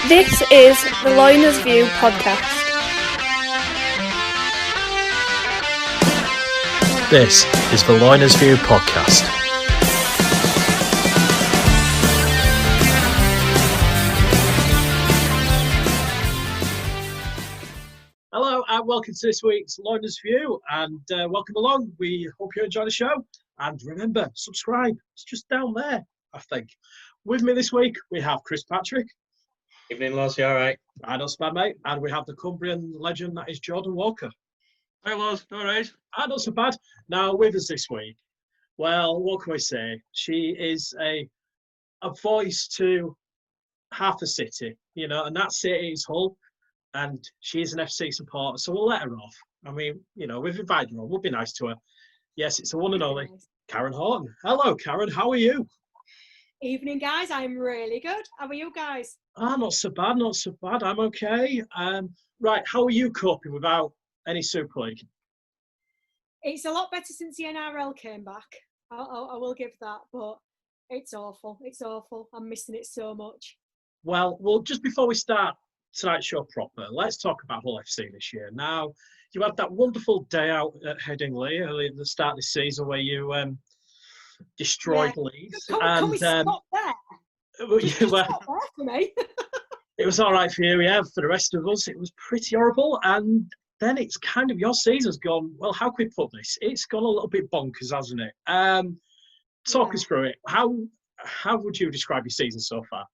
This is the LoinersView podcast. This is the LoinersView podcast. Hello and welcome to this week's LoinersView, and welcome along. We hope you enjoy the show, and remember, subscribe. It's just down there, I think. With me this week, we have Chris Patrick. Evening, Loz. You all right? Not so bad, mate. And we have the Cumbrian legend, that is Jordan Walker. Hi, Loz. All right? Not so bad. Now, with us this week, well, what can we say? She is a voice to half the city, you know, and that city is Hull, and she's an FC supporter, so we'll let her off. I mean, you know, we've invited her on. We'll be nice to her. Yes, it's the one and only Karen Horton. Hello, Karen. How are you? Evening, guys. I'm really good. How are you guys? Not so bad, not so bad. I'm okay. Right, how are you coping without any Super League? It's a lot better since the NRL came back. I will give that, but it's awful. It's awful. I'm missing it so much. Well, just before we start tonight's show proper, let's talk about Hull FC this year. Now, you had that wonderful day out at Headingley early at the start of the season where you destroyed Leeds. Can we stop there? Stop there for me. It was all right for you, yeah. For the rest of us, it was pretty horrible. And then it's kind of, your season's gone, well, how can we put this? It's gone a little bit bonkers, hasn't it? Talk us through it. How would you describe your season so far?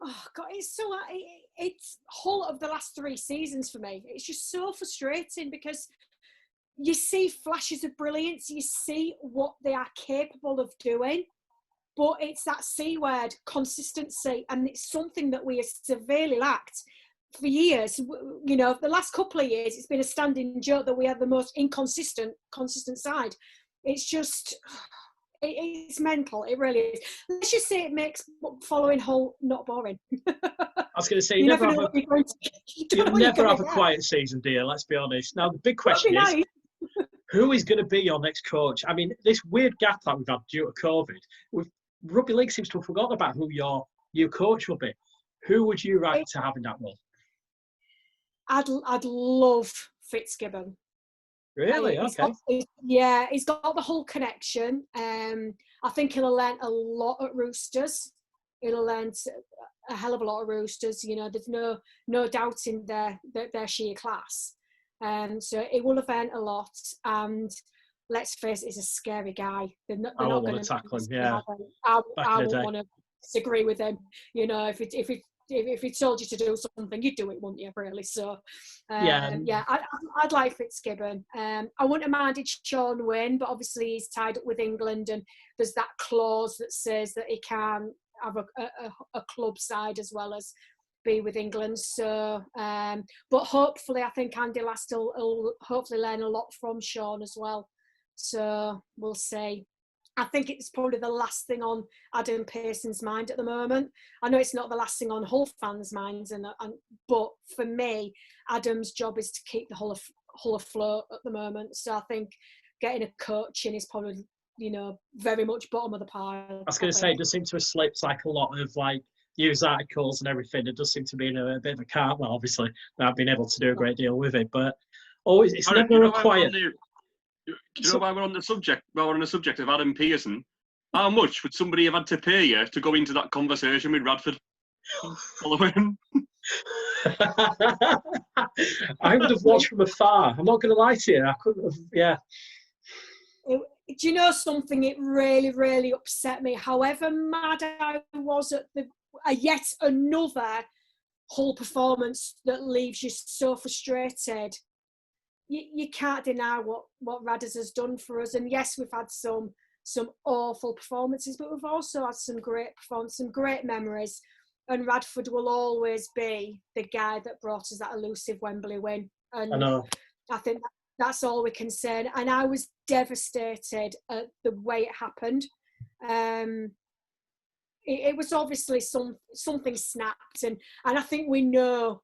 Oh, God, it's Hull of the last 3 seasons for me. It's just so frustrating because you see flashes of brilliance, you see what they are capable of doing, but it's that C word, consistency, and it's something that we have severely lacked for years. You know, the last couple of years, it's been a standing joke that we have the most consistent side. It's just, it's mental, it really is. Let's just say it makes following Hull not boring. I was going to say, you never never have a quiet season, dear, let's be honest. Now, the big question is, who is going to be your next coach? I mean, this weird gap that we've had due to COVID, Rugby League seems to have forgotten about who your new coach will be. Who would you like to have in that role? I'd love Fitzgibbon. Really? Okay. He's got the whole connection. I think he'll learn a lot at Roosters. He'll learn a hell of a lot at Roosters. You know, there's no doubt in their sheer class. So it will have earned a lot, and let's face it, he's a scary guy. They're not going to tackle him. Yeah, I wouldn't want to disagree with him. You know, if he told you to do something, you'd do it, wouldn't you? Really. So, I'd like Fitzgibbon. I wouldn't have minded Sean Wynne, but obviously he's tied up with England, and there's that clause that says that he can have a club side as well as be with England. So, but hopefully, I think Andy Last will hopefully learn a lot from Sean as well. So we'll see. I think it's probably the last thing on Adam Pearson's mind at the moment. I know it's not the last thing on Hull fans' minds, but for me, Adam's job is to keep the Hull afloat at the moment. So I think getting a coach in is probably, you know, very much bottom of the pile. I was going to say, it does seem to have slipped like a lot of news articles and everything. It does seem to be in a bit of a cart. Well, obviously, they have been able to do a great deal with it, but always it's never a quiet. Do you know why we're on the subject? While we're on the subject of Adam Pearson, how much would somebody have had to pay you to go into that conversation with Radford? Following? I would have watched from afar. I'm not going to lie to you. I couldn't have. Yeah. Do you know something? It really, really upset me. However mad I was at yet another Hull performance that leaves you so frustrated. You can't deny what Radders has done for us. And yes, we've had some awful performances, but we've also had some great performances, some great memories. And Radford will always be the guy that brought us that elusive Wembley win. And I know. I think that's all we can say. And I was devastated at the way it happened. It was obviously something snapped. And I think we know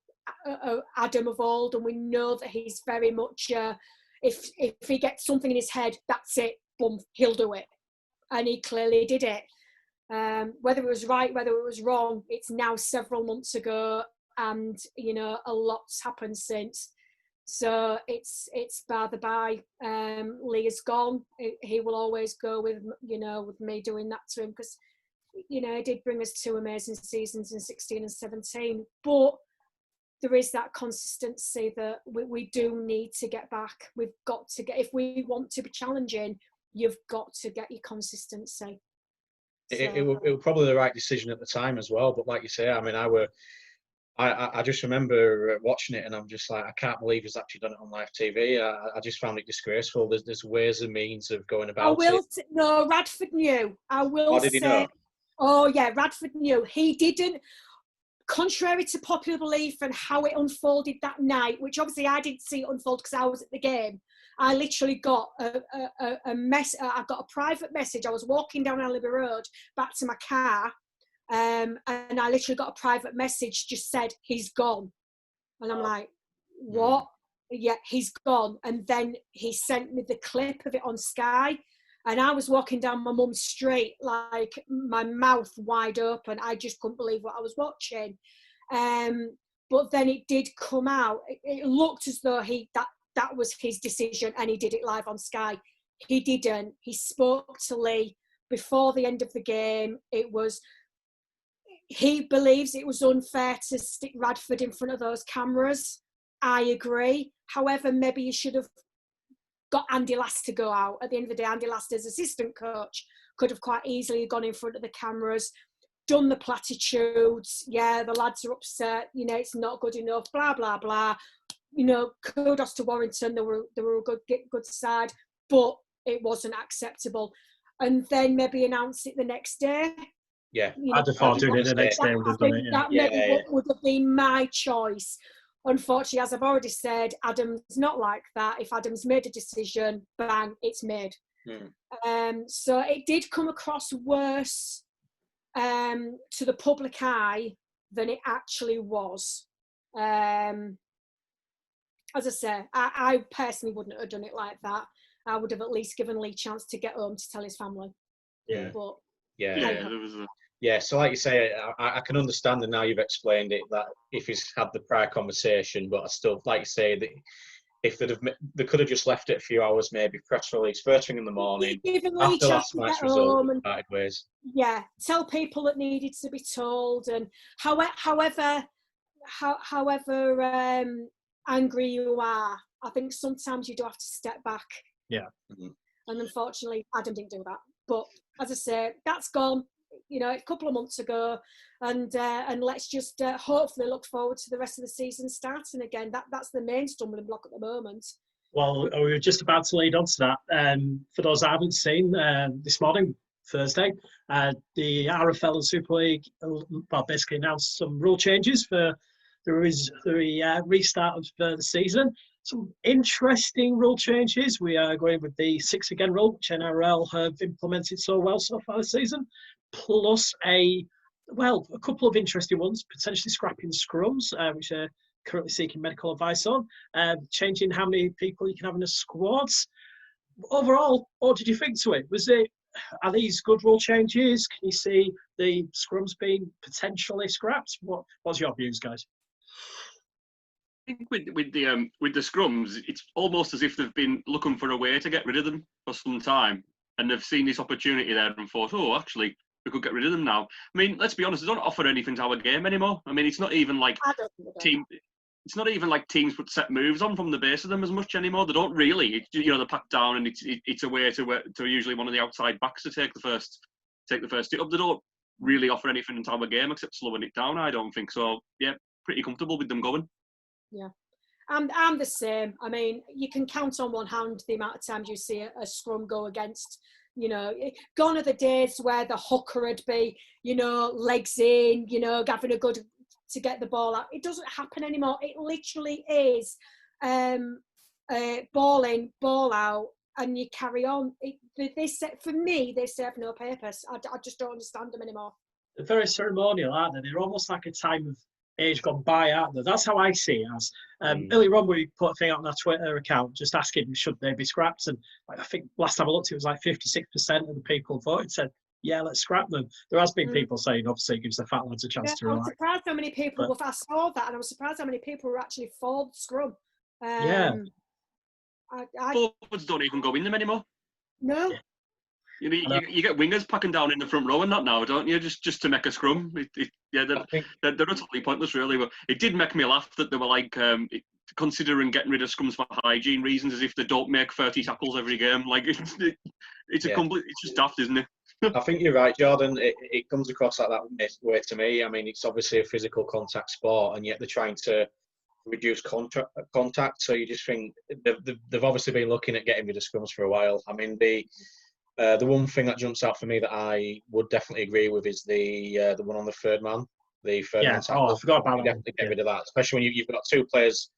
Adam of old, and we know that he's very much if he gets something in his head, that's it, boom, he'll do it, and he clearly did it. Whether it was right, whether it was wrong, it's now several months ago, and a lot's happened since. So it's by the by. Lee is gone. He will always go with with me doing that to him, because he did bring us 2 amazing seasons in 16 and 17. But there is that consistency that we do need to get back. We've got to get, if we want to be challenging, you've got to get your consistency. It was probably the right decision at the time as well. But like you say, I mean, I just remember watching it, and I'm just like, I can't believe he's actually done it on live TV. I just found it disgraceful. There's ways and means of going about it. No, Radford knew. I will did say. He know? Oh yeah, Radford knew. He didn't. Contrary to popular belief and how it unfolded that night, which obviously I didn't see it unfold because I was at the game. I literally got a mess. I got a private message. I was walking down Alibi Road back to my car, and I literally got a private message, just said, he's gone. And I'm like, what? Yeah, he's gone. And then he sent me the clip of it on Sky. And I was walking down my mum's street, like my mouth wide open. I just couldn't believe what I was watching. But then it did come out. It looked as though that was his decision, and he did it live on Sky. He didn't. He spoke to Lee before the end of the game. He believes it was unfair to stick Radford in front of those cameras. I agree. However, maybe you should have got Andy Last to go out. At the end of the day, Andy Last, as assistant coach, could have quite easily gone in front of the cameras, done the platitudes. Yeah, the lads are upset. It's not good enough. Blah blah blah. Kudos to Warrington. They were a good side, but it wasn't acceptable. And then maybe announce it the next day. Yeah, I'd have thought doing it the next day would have done it. That maybe would have been my choice. Unfortunately, as I've already said, Adam's not like that. If Adam's made a decision, bang, it's made. So it did come across worse to the public eye than it actually was. As I say, I personally wouldn't have done it like that. I would have at least given Lee a chance to get home to tell his family. Yeah. But There was Yeah, so like you say, I can understand, and now you've explained it, that if he's had the prior conversation, but I still, like you say, that if they could have just left it a few hours, maybe press release first thing in the morning after last night's result, and parted ways. Yeah, tell people that needed to be told, and however angry you are, I think sometimes you do have to step back. Yeah. And unfortunately, Adam didn't do that. But as I say, that's gone. A couple of months ago, and let's just hopefully look forward to the rest of the season starting again. That's the main stumbling block at the moment. Well, we were just about to lead on to that. For those I haven't seen, this morning, Thursday, the RFL and Super League basically announced some rule changes for the restart of the season. Some interesting rule changes. We are going with the 6 again rule, which NRL have implemented so well so far this season, plus a couple of interesting ones, potentially scrapping scrums, which they're currently seeking medical advice on, changing how many people you can have in a squad. Overall, what did you think to it? Are these good rule changes? Can you see the scrums being potentially scrapped? What's your views, guys? I think with the scrums, it's almost as if they've been looking for a way to get rid of them for some time, and they've seen this opportunity there and thought, oh, actually, we could get rid of them now. I mean, let's be honest, they don't offer anything to our game anymore. I mean, it's not even like teams put set moves on from the base of them as much anymore. They don't really. They're packed down, and it's a way to usually one of the outside backs to take the first hit up. They don't really offer anything into our game except slowing it down. I don't think so. Yeah, pretty comfortable with them going. Yeah, I'm the same. I mean, you can count on one hand the amount of times you see a scrum go against. Gone are the days where the hooker would be, legs in, having a good to get the ball out. It doesn't happen anymore. It literally is ball in, ball out, and you carry on. For me, they serve no purpose. I just don't understand them anymore. They're very ceremonial, aren't they? They're almost like a time of age gone by, aren't they? That's how I see it as. Earlier on, we put a thing out on our Twitter account just asking should they be scrapped, and I think last time I looked, it was like 56% of the people voted said yeah, let's scrap them. There has been people saying, obviously, it gives the fat lads a chance to I was relax. surprised how many people But- I saw that, and I was surprised how many people were actually for the scrum. Yeah. Forwards don't even go in them anymore. No. Yeah. You get wingers packing down in the front row and that now, don't you? Just to make a scrum. They're utterly pointless, really. But it did make me laugh that they were like considering getting rid of scrums for hygiene reasons, as if they don't make 30 tackles every game. Like it's just daft, isn't it? I think you're right, Jordan. It comes across like that way to me. I mean, it's obviously a physical contact sport, and yet they're trying to reduce contact. So you just think they've obviously been looking at getting rid of scrums for a while. I mean, the one thing that jumps out for me that I would definitely agree with is the one on the third man. The third man tackle. I forgot about that. Definitely get rid of that, especially when you've got two players.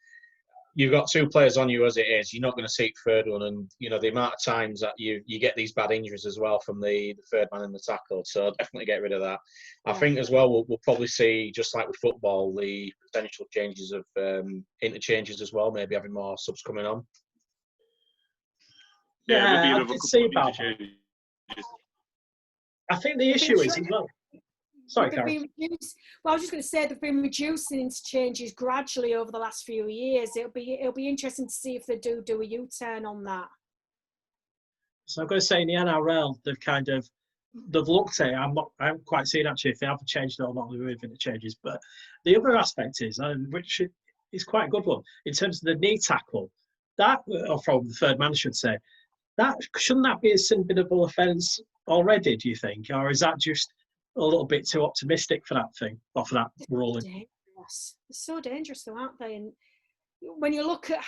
You've got two players on you as it is. You're not going to seek third one, and the amount of times that you get these bad injuries as well from the third man in the tackle. So definitely get rid of that. I think as well we'll probably see, just like with football, the potential changes of interchanges as well. Maybe having more subs coming on. Yeah, I did see about that. I think the issue is as well. Sorry, Karen. I was just going to say they've been reducing interchanges gradually over the last few years. It'll be interesting to see if they do a U-turn on that. So I'm going to say in the NRL, they've looked at it. I haven't quite seen actually if they have changed it or not with interchanges. But the other aspect is, which is quite a good one, in terms of the knee tackle, or from the third man, I should say, shouldn't that be a sinbinable offence already, do you think? Or is that just a little bit too optimistic for that thing, or for that ruling? Dangerous. They're so dangerous, though, aren't they? And when you look at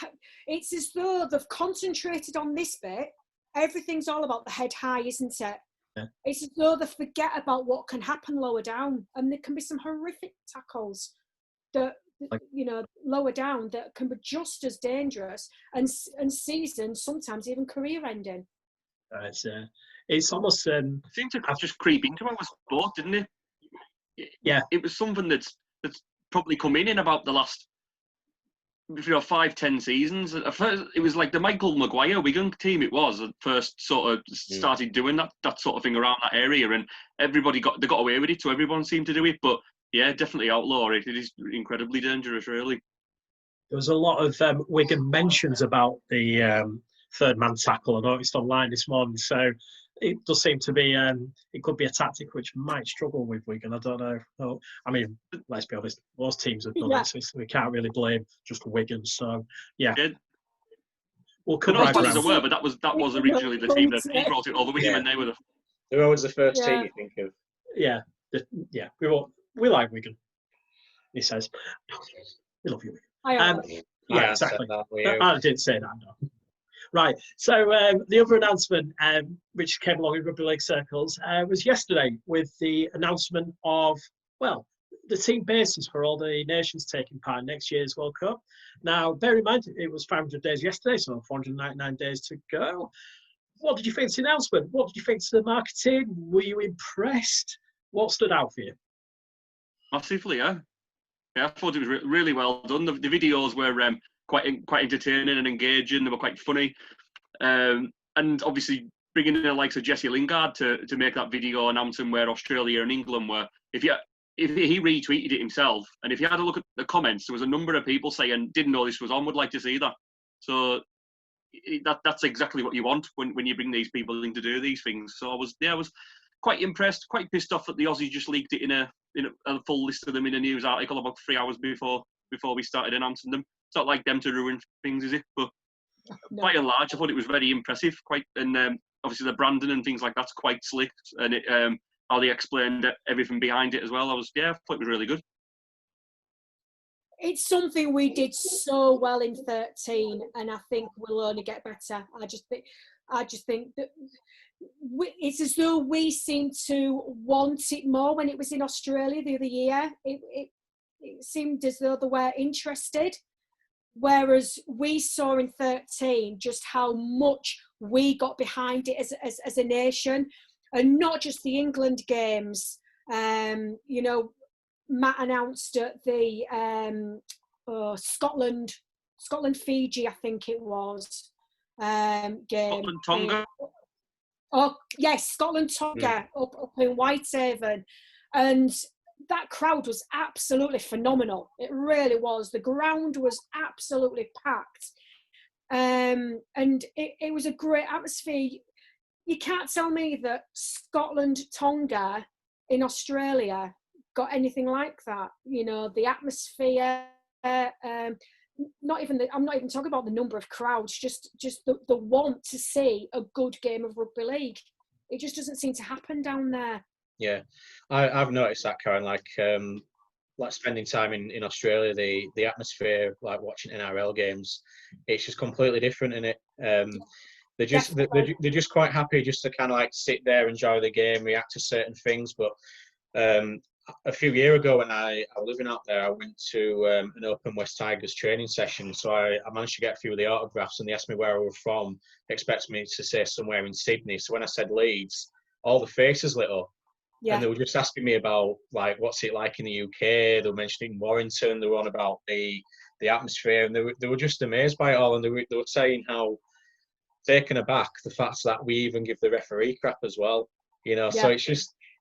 it's as though they've concentrated on this bit. Everything's all about the head high, isn't it? Yeah. It's as though they forget about what can happen lower down, and there can be some horrific tackles that lower down that can be just as dangerous and season, sometimes even career-ending. It's almost it seemed to just creep into our sport, didn't it? Yeah, it was something that's probably come in about the last 5-10 seasons. At first, it was like the Michael Maguire Wigan team. It was that first sort of started doing that sort of thing around that area, and everybody got away with it. So everyone seemed to do it, but yeah, definitely outlaw it. It is incredibly dangerous, really. There was a lot of Wigan mentions about the third man tackle. I noticed online this morning, so it does seem to be it could be a tactic which might struggle with Wigan. I don't know. No, I mean, let's be honest, most teams have done it, so we can't really blame just Wigan. So yeah. We'll come right around. But that was originally the team that he brought it over with him, and they were They're always the first team you think of. Yeah, we like Wigan. He says, "We love you, Wigan." Yeah, exactly. I didn't say that. No. Right. So the other announcement, which came along in Rugby League circles, was yesterday with the announcement of the team bases for all the nations taking part in next year's World Cup. Now, bear in mind, it was 500 days yesterday, so 499 days to go. What did you think of the announcement? What did you think of the marketing? Were you impressed? What stood out for you? Massively, yeah. I thought it was really well done. The videos were quite entertaining and engaging. They were quite funny, and obviously bringing in the likes of Jesse Lingard to make that video announcing where Australia and England were. If he retweeted it himself, and if you had a look at the comments, there was a number of people saying didn't know this was on, would like to see that. So that's exactly what you want when you bring these people in to do these things. So I was quite impressed, quite pissed off that the Aussies just leaked it in a full list of them in a news article about 3 hours before we started announcing them. It's not like them to ruin things, is it? But by and large, I thought it was very impressive. Obviously the branding and things like that's quite slick, and how they explained everything behind it as well. I thought it was really good. It's something we did so well in 13, and I think we'll only get better. I just think that it's as though we seem to want it more when it was in Australia the other year. It seemed as though they were interested, whereas we saw in 13 just how much we got behind it as a nation, and not just the England games. Matt announced at the Scotland Fiji, I think it was, game. Scotland Tonga. Oh yes, Scotland Tonga up in Whitehaven, and that crowd was absolutely phenomenal. It really was. The ground was absolutely packed, and it was a great atmosphere. You can't tell me that Scotland Tonga in Australia got anything like that. You know, the atmosphere. I'm not even talking about the number of crowds, just the want to see a good game of rugby league. It just doesn't seem to happen down there. Yeah, I've noticed that, Karen. Like spending time in Australia, the atmosphere, like watching NRL games, it's just completely different in it. They're just quite happy just to kind of like sit there, enjoy the game, react to certain things. But a few years ago, when I was living out there, I went to an Open West Tigers training session. So I managed to get a few of the autographs, and they asked me where I was from. They expected me to say somewhere in Sydney. So when I said Leeds, all the faces lit up. Yeah. And they were just asking me about, like, what's it like in the UK. They were mentioning Warrington. They were on about the atmosphere, and they were just amazed by it all. And they were saying how taken aback the fact that we even give the referee crap as well. You know, yeah. So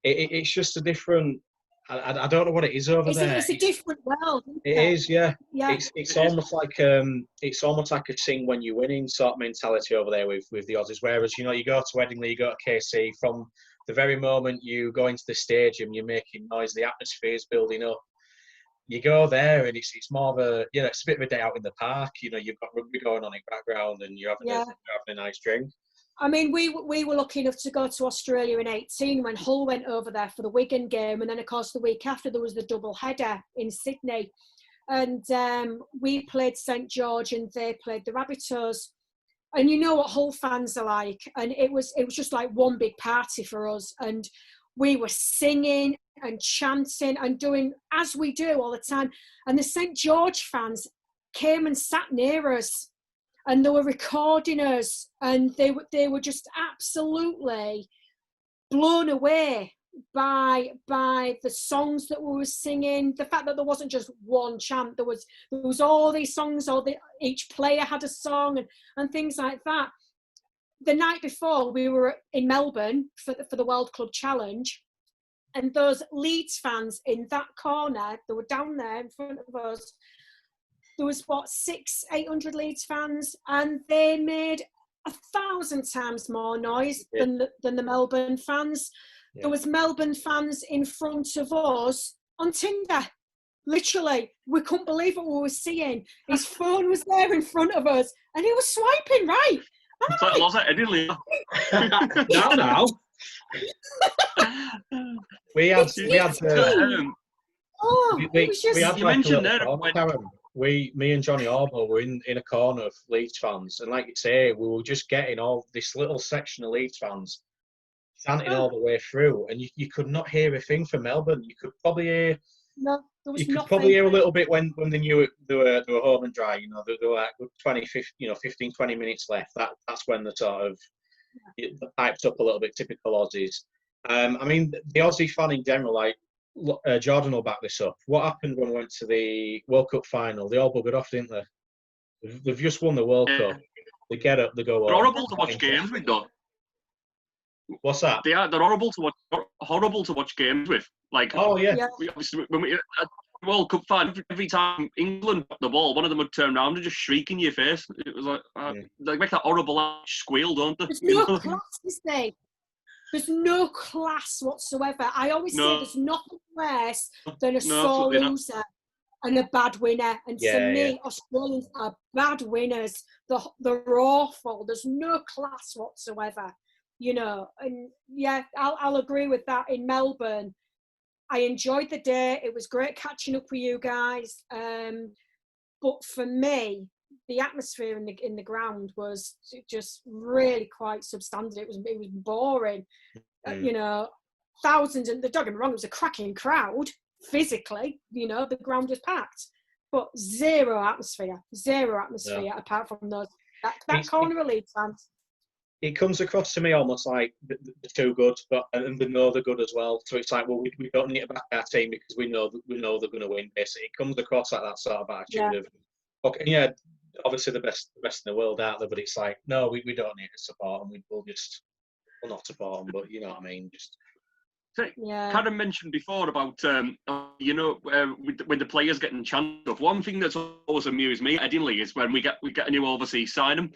it's just a different. I don't know what it is over there. It's a different world. It is, yeah. It's almost like a sing when you winning sort of mentality over there with the Aussies. Whereas, you know, you go to Headingley, you go to KC, from the very moment you go into the stadium, you're making noise, the atmosphere is building up. You go there and it's more of a, you know, it's a bit of a day out in the park. You know, you've got rugby going on in the background and you're having a nice drink. I mean, we were lucky enough to go to Australia in 2018 when Hull went over there for the Wigan game. And then, of course, the week after, there was the double header in Sydney. And we played St George and they played the Rabbitohs. And you know what Hull fans are like. And it was just like one big party for us. And we were singing and chanting and doing as we do all the time. And the St George fans came and sat near us. And they were recording us, and they were just absolutely blown away by the songs that we were singing. The fact that there wasn't just one chant, there was all these songs. Each player had a song and things like that. The night before, we were in Melbourne for the World Club Challenge, and those Leeds fans in that corner, they were down there in front of us. There was, 800 Leeds fans, and they made 1,000 times more noise than the Melbourne fans. Yeah. There was Melbourne fans in front of us on Tinder. Literally, we couldn't believe what we were seeing. His phone was there in front of us, and he was swiping right. It's like lost it, Italy. No. We had. You mentioned there. Me and Johnny Orbo were in a corner of Leeds fans, and like you say, we were just getting all this little section of Leeds fans chanting all the way through, and you could not hear a thing from Melbourne. You could probably hear. No, there was you could nothing. Probably hear a little bit when they knew they were home and dry. You know, there were like 15, 20 minutes left. That's when the sort of the pipes up a little bit. Typical Aussies. I mean, the Aussie fan in general, like. Jordan will back this up. What happened when we went to the World Cup final? They all buggered off, didn't they? They've just won the World Cup. They get up, they go on. They're horrible to watch games with, though. What's that? They're horrible to watch games with. Like, oh yeah. When we at the World Cup final, every time England got the ball, one of them would turn around and just shriek in your face. It was like they make that horrible squeal, don't they? There's no class, is there? There's no class whatsoever. I always say there's nothing worse than a sore loser and a bad winner. And to me, Australians are bad winners. They're awful. There's no class whatsoever, you know. And I'll agree with that. In Melbourne, I enjoyed the day. It was great catching up with you guys. But for me, the atmosphere in the ground was just really quite substandard. It was boring, you know. Thousands, and don't get me wrong, it was a cracking crowd physically. You know, the ground was packed, but zero atmosphere apart from those that corner of Leeds fans. It comes across to me almost like the too good, and they know they're good as well. So it's like, well, we don't need to back our team because we know they're going to win. Basically, it comes across like that sort of attitude of, okay, obviously the best in the world out there, but it's like, no, we don't need to support them. We'll just well, not support them, but you know what I mean. Just Yeah. Karen mentioned before about when the players getting chance of. One thing that's always amused me at League is when we get a new overseas signing,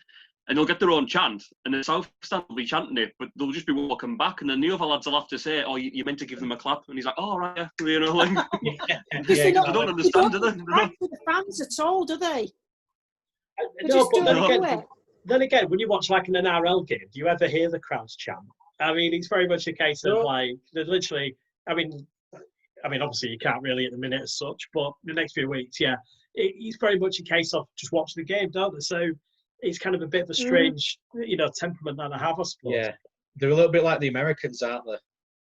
and they'll get their own chant, and the South stand will be chanting it, but they'll just be walking back, and then the other lads will have to say, "Oh, you meant to give them a clap," and he's like, "Oh, right, yeah," you know, like They they don't understand, do they? Right for the fans at all, do they? They No, just but don't do it. then again, when you watch like an NRL game, do you ever hear the crowds chant? I mean, it's very much a case of like they're literally. I mean, obviously you can't really at the minute as such, but the next few weeks, yeah, it's very much a case of just watching the game, don't they? So it's kind of a bit of a strange, temperament that I have, I suppose. yeah, they're a little bit like the Americans, aren't they?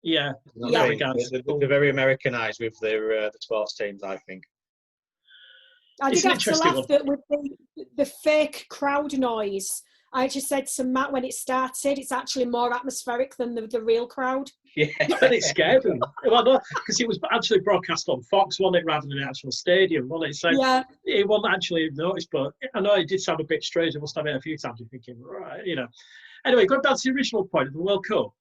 Yeah. They're very Americanized with their the sports teams, I think. I It's did an have to interesting laugh that with the fake crowd noise. I just said to Matt when it started, it's actually more atmospheric than the real crowd. Yeah, And it scared them. Well, no, because it was actually broadcast on Fox, wasn't it, rather than an actual stadium, wasn't it? So Yeah. it wasn't actually noticed, but I know it did sound a bit strange. I must have it a few times. You're thinking, right, Anyway, going back to the original point of the World Cup,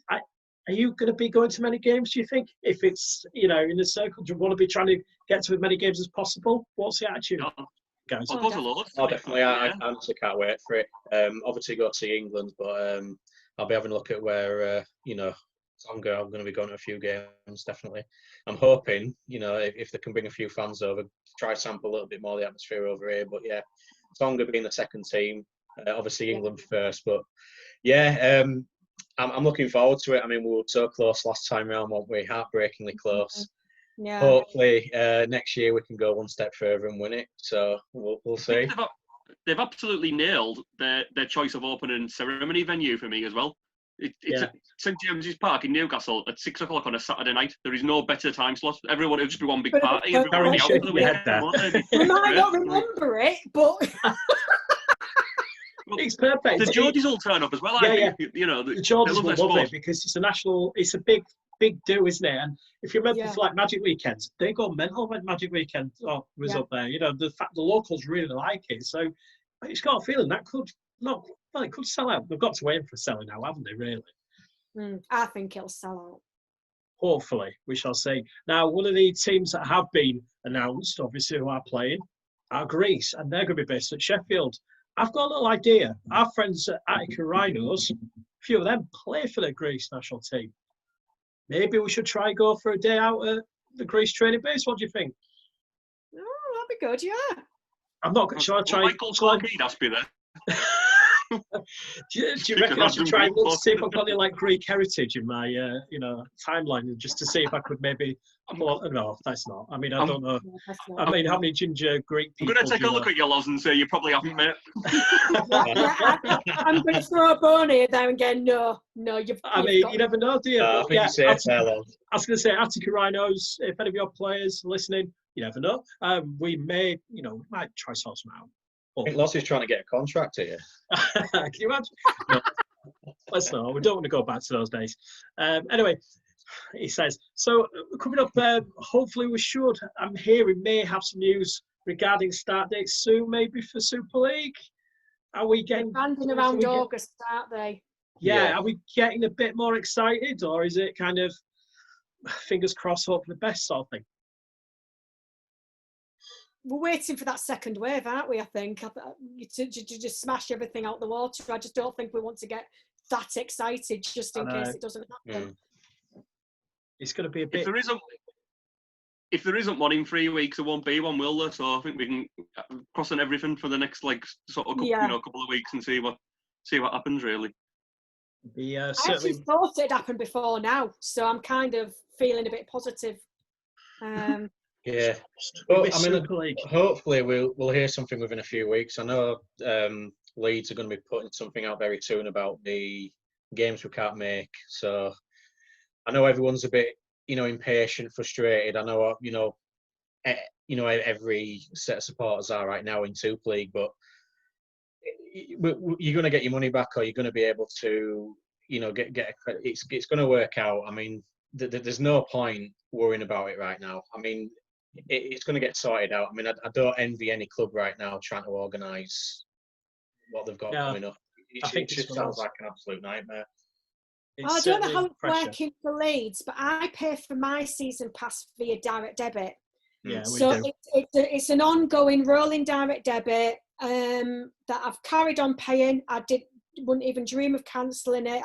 are you going to be going to many games, do you think? If it's, in the circle, do you want to be trying to get to as many games as possible? What's the attitude, guys? I'll go to loads. Oh, definitely. I honestly can't wait for it. Obviously, go to see England, but I'll be having a look at where, Tonga, I'm going to be going to a few games, definitely. I'm hoping, if they can bring a few fans over, try sample a little bit more of the atmosphere over here. But yeah, Tonga being the second team, obviously England first. But yeah, I'm looking forward to it. I mean, we were so close last time round, weren't we? Heartbreakingly close. Yeah. Hopefully, next year we can go one step further and win it. So we'll see. They've absolutely nailed their choice of opening ceremony venue for me as well. It's at St James's Park in Newcastle at 6 o'clock on a Saturday night. There is no better time slot. It'll just be one big party. Everyone will be out for the weekend. We might not remember it, but it's perfect. The Geordies will turn up as well. I think. The Geordies will love it because it's a big do, isn't it? And if you remember, for like Magic Weekends, they go mental when Magic Weekend was up there. The locals really like it. So it's got a feeling that it could sell out. They've got to aim for selling out, haven't they, really? I think it'll sell out. Hopefully, we shall see. Now, one of the teams that have been announced, obviously, who are playing, are Greece, and they're going to be based at Sheffield. I've got a little idea. Our friends at Attica Rhinos, a few of them play for the Greece national team. Maybe we should try go for a day out at the Greece training base. What do you think? Oh, that'd be good, yeah. I'm not. Shall I try? Michael Clarkey has to be there. do you reckon I should try and look to see if I've got any like Greek heritage in my timeline, just to see if I could maybe? Well, no, that's not. I mean, I don't know. I mean, how many ginger Greek people? I'm going to take a look at your laws and say you probably haven't, mate. I'm going to throw a bone here there and go, no, you've. I mean, you never know, do you? I think you say it, hello. I was going to say, Attica Rhinos. If any of your players are listening, you never know. We may, might try sort some out. I think Loss is trying to get a contract here. Can you imagine? No. Let's not. We don't want to go back to those days. Anyway, he says. So coming up, hopefully we should. I'm hearing may have some news regarding start dates soon, maybe for Super League. Are we getting banding around August, aren't they? Yeah. Are we getting a bit more excited, or is it kind of fingers crossed, hope for the best sort of thing? We're waiting for that second wave, aren't we? I think to just smash everything out the water. I just don't think we want to get that excited just in case it doesn't happen. It's going to be a bit. If there isn't one in 3 weeks, there won't be one, will there? So I think we can cross on everything for the next couple of weeks and see what happens really. I actually thought it'd happened before now, so I'm kind of feeling a bit positive. Yeah, well, I mean, hopefully we'll hear something within a few weeks. I know Leeds are going to be putting something out very soon about the games we can't make. So I know everyone's a bit, impatient, frustrated. I know, every set of supporters are right now in Super League, but you're going to get your money back, or you're going to be able to, get a credit. It's going to work out. I mean, there's no point worrying about it right now. I mean, it's going to get sorted out. I mean, I don't envy any club right now trying to organise what they've got coming up. It just sounds like an absolute nightmare. I don't know how it's working for Leeds, but I pay for my season pass via direct debit. Yeah, so it's an ongoing rolling direct debit that I've carried on paying. Wouldn't even dream of cancelling it.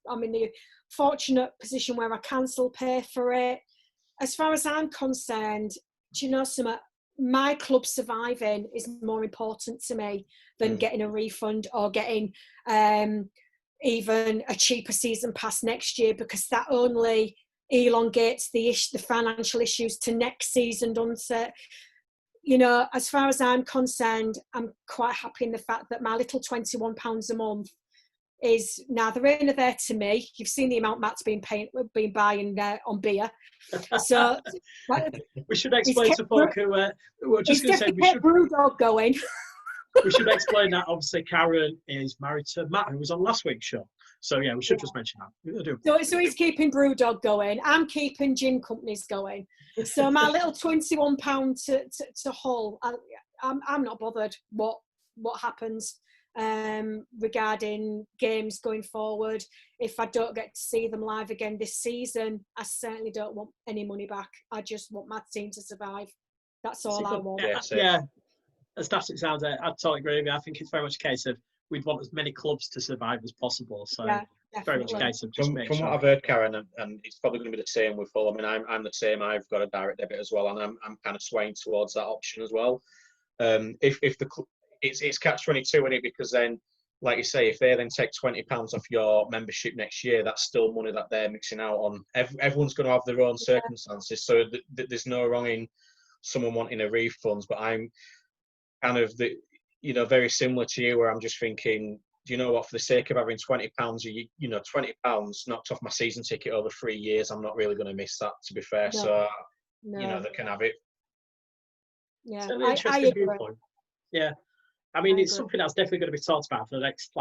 I'm in the fortunate position where I can still pay for it. As far as I'm concerned, do you know something? My club surviving is more important to me than getting a refund or getting even a cheaper season pass next year, because that only elongates the financial issues to next season, doesn't it? You know, as far as I'm concerned, I'm quite happy in the fact that my little £21 a month is neither here nor there to me. You've seen the amount Matt's been buying on beer. So we should explain to folk who we're just going to say we should Brewdog going. We should explain that obviously Karen is married to Matt, who was on last week's show. So yeah, we should just mention that. So he's keeping Brewdog going. I'm keeping gin companies going. So my little £21 to Hull, I'm not bothered what happens regarding games going forward. If I don't get to see them live again this season, I certainly don't want any money back. I just want my team to survive. That's all I want. Yeah. As static sounds, I totally agree with you. I think it's very much a case of we'd want as many clubs to survive as possible. So it's very much a case of just from what I've heard, Karen, and it's probably going to be the same with Hull. I mean, I'm the same. I've got a direct debit as well, and I'm kind of swaying towards that option as well. If it's catch-22 in it, because then, like you say, if they then take £20 off your membership next year, that's still money that they're mixing out on. Everyone's going to have their own circumstances, so there's no wrong in someone wanting a refund. But I'm kind of very similar to you, where I'm just thinking, do you know what? For the sake of having £20, £20 knocked off my season ticket over 3 years, I'm not really going to miss that. To be fair, so they can have it. Yeah, it's an interesting viewpoint. Yeah. I mean, it's something that's definitely going to be talked about for the next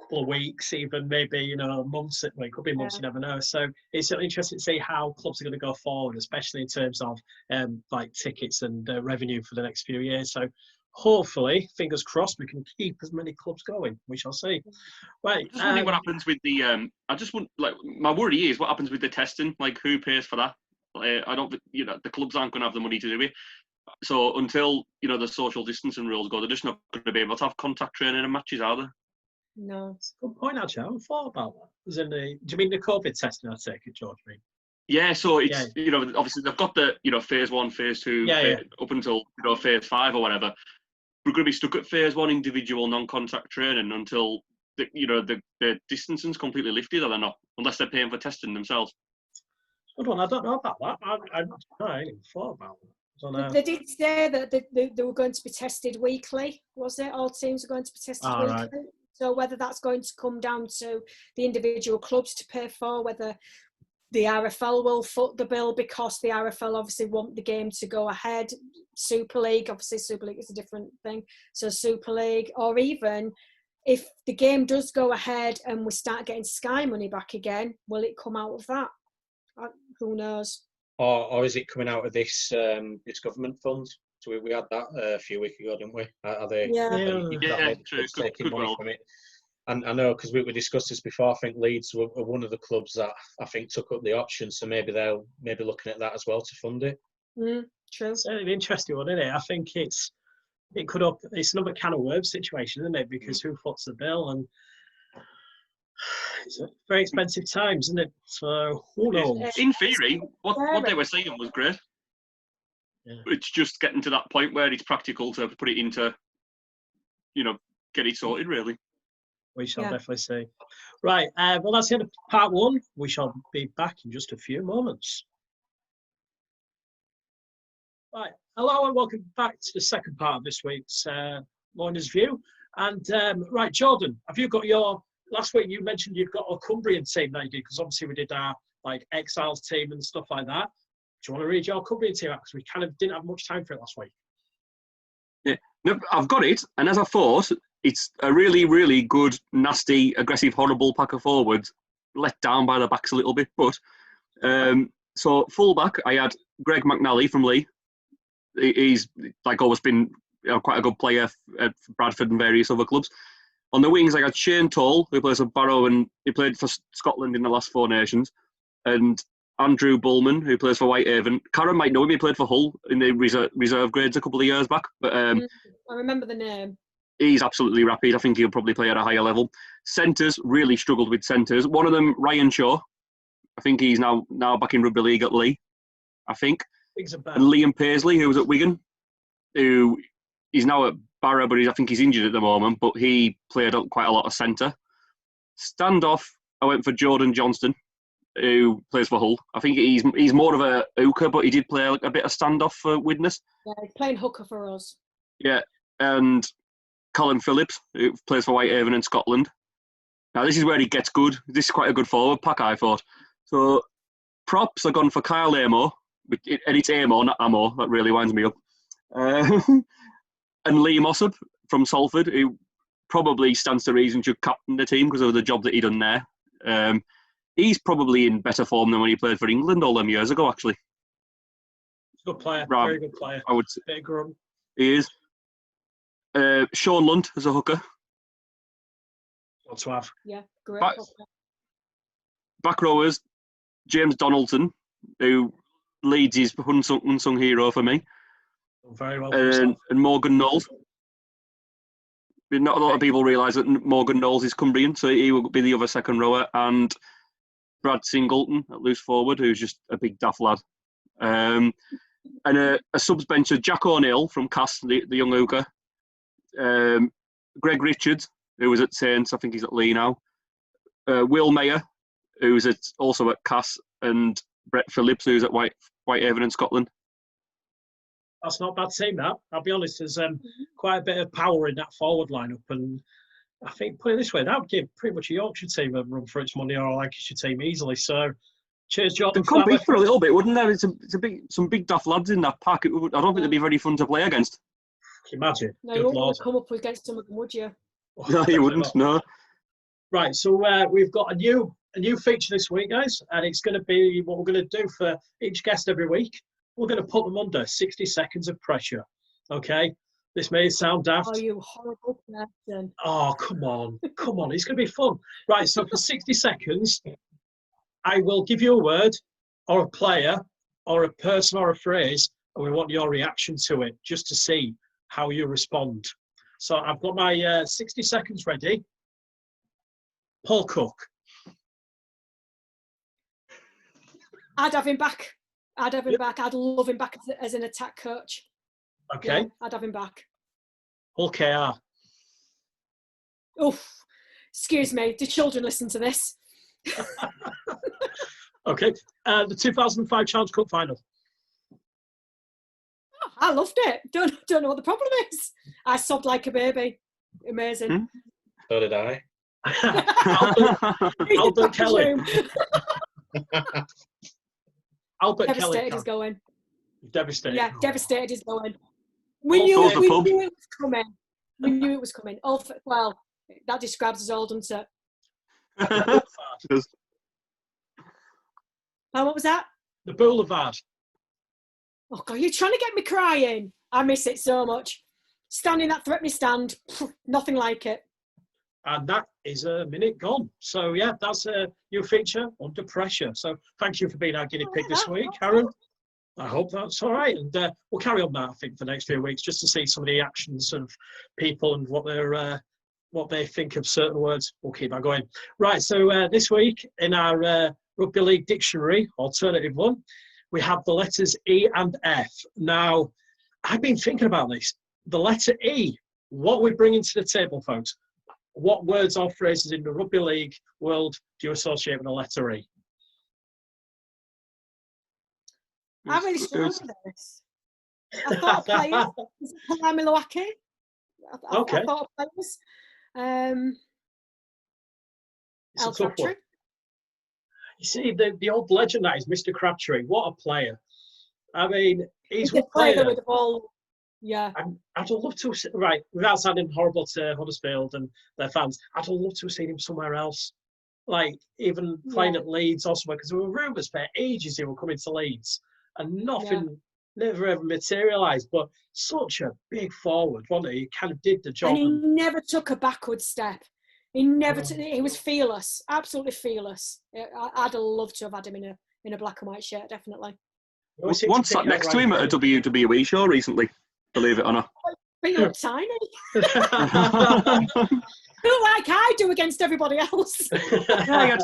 couple of weeks, even maybe months. It could be months, you never know. So it's interesting to see how clubs are going to go forward, especially in terms of tickets and revenue for the next few years. So hopefully, fingers crossed, we can keep as many clubs going. We shall see. Right. I just wondering what happens with the. I just want my worry is what happens with the testing. Who pays for that? I don't. The clubs aren't going to have the money to do it. So until the social distancing rules go, they're just not going to be able to have contact training and matches, are they? No. It's a good point, actually. I haven't thought about that. Do you mean the COVID testing? I take it, George. Yeah. So it's obviously they've got the phase 1, phase 2, up until phase 5 or whatever. We're going to be stuck at phase 1 individual non-contact training until the distancing's completely lifted, are they not? Unless they're paying for testing themselves. Good one. I don't know about that. I ain't even thought about that. They did say that they were going to be tested weekly, was it? All teams are going to be tested weekly. Right. So whether that's going to come down to the individual clubs to pay for, whether the RFL will foot the bill, because the RFL obviously want the game to go ahead. Super League, obviously Super League is a different thing. So Super League, or even if the game does go ahead and we start getting Sky money back again, will it come out of that? Who knows? Or is it coming out of this government fund? So we had that a few weeks ago, didn't we? Are they? True. Taking money from it. And I know, because we discussed this before. I think Leeds were one of the clubs that I think took up the option. So maybe they'll looking at that as well to fund it. True. It's an interesting one, isn't it? I think it's another can of worms situation, isn't it? Because who foots the bill, and it's very expensive times, isn't it? So who knows? In theory, what they were saying was great. Yeah. It's just getting to that point where it's practical to put it into, get it sorted, really. We shall definitely see. Right, well, that's the end of part 1. We shall be back in just a few moments. Right, hello and welcome back to the second part of this week's LoinersView. And right, Jordan, have you got your... Last week you mentioned you've got a Cumbrian team that you did, because obviously we did our Exiles team and stuff like that. Do you want to read your Cumbrian team out? Because we kind of didn't have much time for it last week. Yeah, no, I've got it. And as I thought, it's a really, really good, nasty, aggressive, horrible pack of forwards, let down by the backs a little bit. But so fullback, I had Greg McNally from Lee. He's always been quite a good player at Bradford and various other clubs. On the wings, I got Shane Toll, who plays for Barrow and he played for Scotland in the last Four Nations, and Andrew Bullman, who plays for Whitehaven. Karen might know him, he played for Hull in the reserve grades a couple of years back. But I remember the name. He's absolutely rapid. I think he'll probably play at a higher level. Centres, really struggled with centres. One of them, Ryan Shaw. I think he's now back in Rugby League at Lee, I think. And Liam Paisley, who was at Wigan, who is now at Barrow, but I think he's injured at the moment, but he played quite a lot of centre. Standoff, I went for Jordan Johnston, who plays for Hull. I think he's more of a hooker, but he did play a bit of standoff for Widnes. Yeah, he's playing hooker for us. Yeah, and Colin Phillips, who plays for Whitehaven in Scotland. Now, this is where he gets good. This is quite a good forward pack, I thought. So, props are gone for Kyle Amo, and it's Amo, not Amo. That really winds me up. And Liam Ossip from Salford, who probably stands to reason should captain the team because of the job that he done there. He's probably in better form than when he played for England all them years ago, actually. Good player, very good player. I would say. Big run. He is. Sean Lunt as a hooker. What to have? Yeah, great. Back rowers, James Donaldson, who leads his unsung hero for me. Very well. And Morgan Knowles. Not a lot of people realise that Morgan Knowles is Cumbrian, so he will be the other second rower. And Brad Singleton at loose forward, who's just a big daft lad. And a subs bench of Jack O'Neill from Cass, the young hooker. Greg Richards, who was at Saints, I think he's at Lee now. Will Mayer, who's also at Cass, and Brett Phillips, who's at Whitehaven in Scotland. That's not a bad team, that. I'll be honest, there's quite a bit of power in that forward lineup, and I think, put it this way, that would give pretty much a Yorkshire team a run for its money, or a Lancashire team easily. So, cheers, Jordan. They'd compete for a little bit, wouldn't there? It's some big daft lads in that pack. I don't think they'd be very fun to play against. Can you imagine? No, you wouldn't come up against some of them, would you? No, you wouldn't. No. Right, so we've got a new feature this week, guys, and it's going to be what we're going to do for each guest every week. We're going to put them under 60 seconds of pressure. Okay, this may sound daft. Oh, you horrible person! Oh, come on, it's going to be fun. Right, so for 60 seconds, I will give you a word, or a player, or a person, or a phrase, and we want your reaction to it, just to see how you respond. So I've got my 60 seconds ready. Paul Cook. I'd have him back. I'd love him back as an attack coach. Okay. Yeah, I'd have him back. Hull KR. Oof. Excuse me. Do children listen to this? Okay. The 2005 Challenge Cup final. Oh, I loved it. Don't know what the problem is. I sobbed like a baby. Amazing. So did I. Albert Kelly. Albert Devastated Kelly. is going. Devastated. Yeah, devastated is going. We knew it was coming. We knew it was coming. Well, that describes us all, doesn't it? What was that? The Boulevard. Oh, God, you're trying to get me crying. I miss it so much. Standing that threatening stand, nothing like it. And that is a minute gone. So, yeah, that's a new feature, Under Pressure. So, thank you for being our guinea pig this week, Karen. I hope that's all right. And we'll carry on that, I think, for the next few weeks, just to see some of the actions of people and what they think of certain words. We'll keep that going. Right, so this week in our Rugby League Dictionary, alternative one, we have the letters E and F. Now, I've been thinking about this. The letter E, what we're bringing to the table, folks. What words or phrases in the Rugby League world do you associate with the letter E? I'm really struggling with this. I thought players. Is it Palai Milwaukee? Okay. I thought players. El Crabtree. You see, the old legend that is Mr. Crabtree. What a player. I mean, he's one player with the ball. Yeah. I'd love to have, right, without sounding horrible to Huddersfield and their fans, I'd love to have seen him somewhere else. Like, even playing at Leeds or somewhere, because there were rumours for ages he were coming to Leeds. And nothing never ever materialised. But such a big forward, wasn't he? He kind of did the job. And he never took a backward step. He never. He was fearless, absolutely fearless. I'd have loved to have had him in a black and white shirt, definitely. One sat next to him at a WWE show recently, believe it or not. But you look tiny. Look like I do against everybody else. Yeah,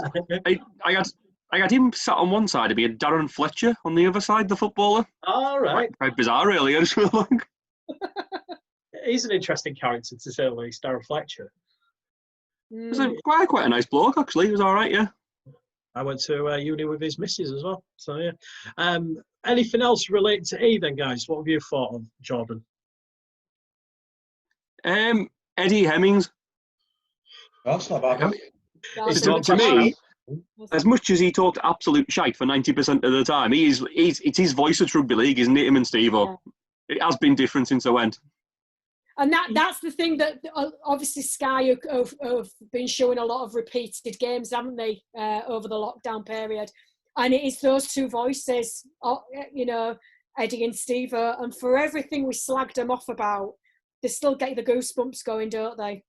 I had him sat on one side of me and Darren Fletcher on the other side, the footballer. All right. Quite bizarre, really. I just feel like. He's an interesting character, to say the least, Darren Fletcher. He was quite a nice bloke, actually. He was all right, yeah. I went to uni with his missus as well. So, yeah. Anything else related to E then, guys? What have you thought of Jordan? Eddie Hemmings. Oh, that's not bad. To me, as much as he talked absolute shite for 90% of the time, it's his voice at Rugby League, isn't it, him and Steve-O? Yeah. It has been different since I went. And that's the thing that obviously Sky have been showing a lot of repeated games, haven't they, over the lockdown period? And it is those two voices, Eddie and Steve-O, and for everything we slagged them off about, they still get the goosebumps going, don't they?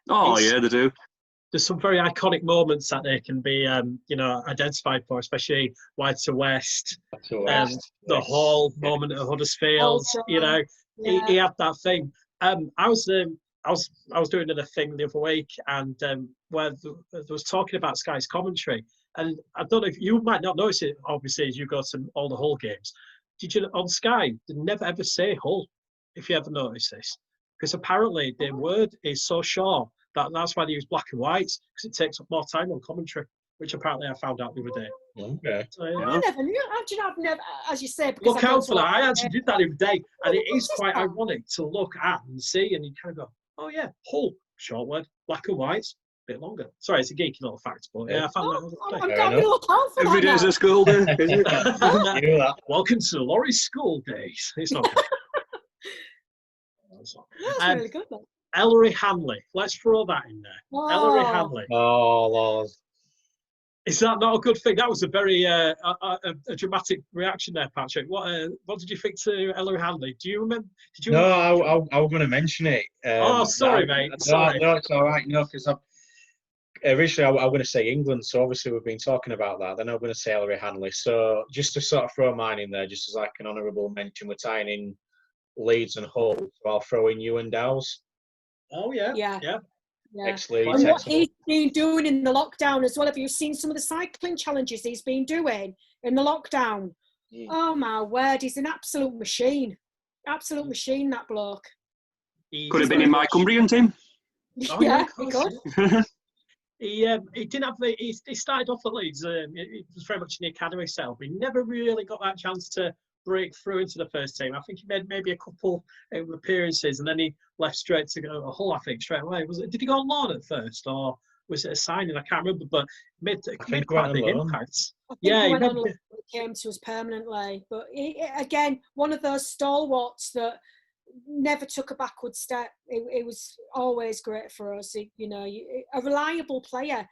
Oh, yeah, they do. There's some very iconic moments that they can be, identified for, especially Wide to West, the whole moment at Huddersfield. He had that thing. I was doing a thing the other week, and where there was talking about Sky's commentary, and I don't know if you might not notice it. Obviously, as you go to all the Hull games, did you on Sky? They never ever say Hull. If you ever notice this, because apparently the word is so short that's why they use black and whites, because it takes up more time on commentary, which apparently I found out the other day. Okay. So, yeah. I never knew. I've never, as you said. Look out for that. I actually did that the other day, and it is quite ironic to look at and see, and you kind of go, "Oh yeah, Hull, short word, black and whites, a bit longer." Sorry, it's a geeky little fact, but yeah, I found that. I'm going to look out for Every that. day's a school day, isn't it? Welcome to the Laurie School Days. It's not. That's really good, though. Ellery Hanley. Let's throw that in there. Oh. Ellery Hanley. Oh, Lord. Is that not a good thing? That was a very a dramatic reaction there, Patrick. What did you think to Ellery Hanley? Do you remember? No, I was going to mention it. Sorry, mate. Sorry. No, it's all right. No, because originally I was going to say England, so obviously we've been talking about that. Then I'm going to say Ellery Hanley. So just to sort of throw mine in there, just as like an honourable mention, we're tying in Leeds and Hull, so I'll throw in Ewan Dowes. Oh, yeah. Ex-Leeds. And what he's been doing in the lockdown as well. Have you seen some of the cycling challenges he's been doing in the lockdown? Oh, my word. He's an absolute machine. Absolute machine, that bloke. Could have been in my Cumbrian team. Oh, yeah, he could. He didn't have he started off at Leeds. It was very much in the academy cell, but he never really got that chance to break through into the first team. I think he made maybe a couple of appearances, and then he left straight to go to Hull. I think straight away. Did he go on loan at first, or was it a signing? I can't remember, but made quite a big impact. He came to us permanently, but again, one of those stalwarts that never took a backward step. It was always great for us. A reliable player.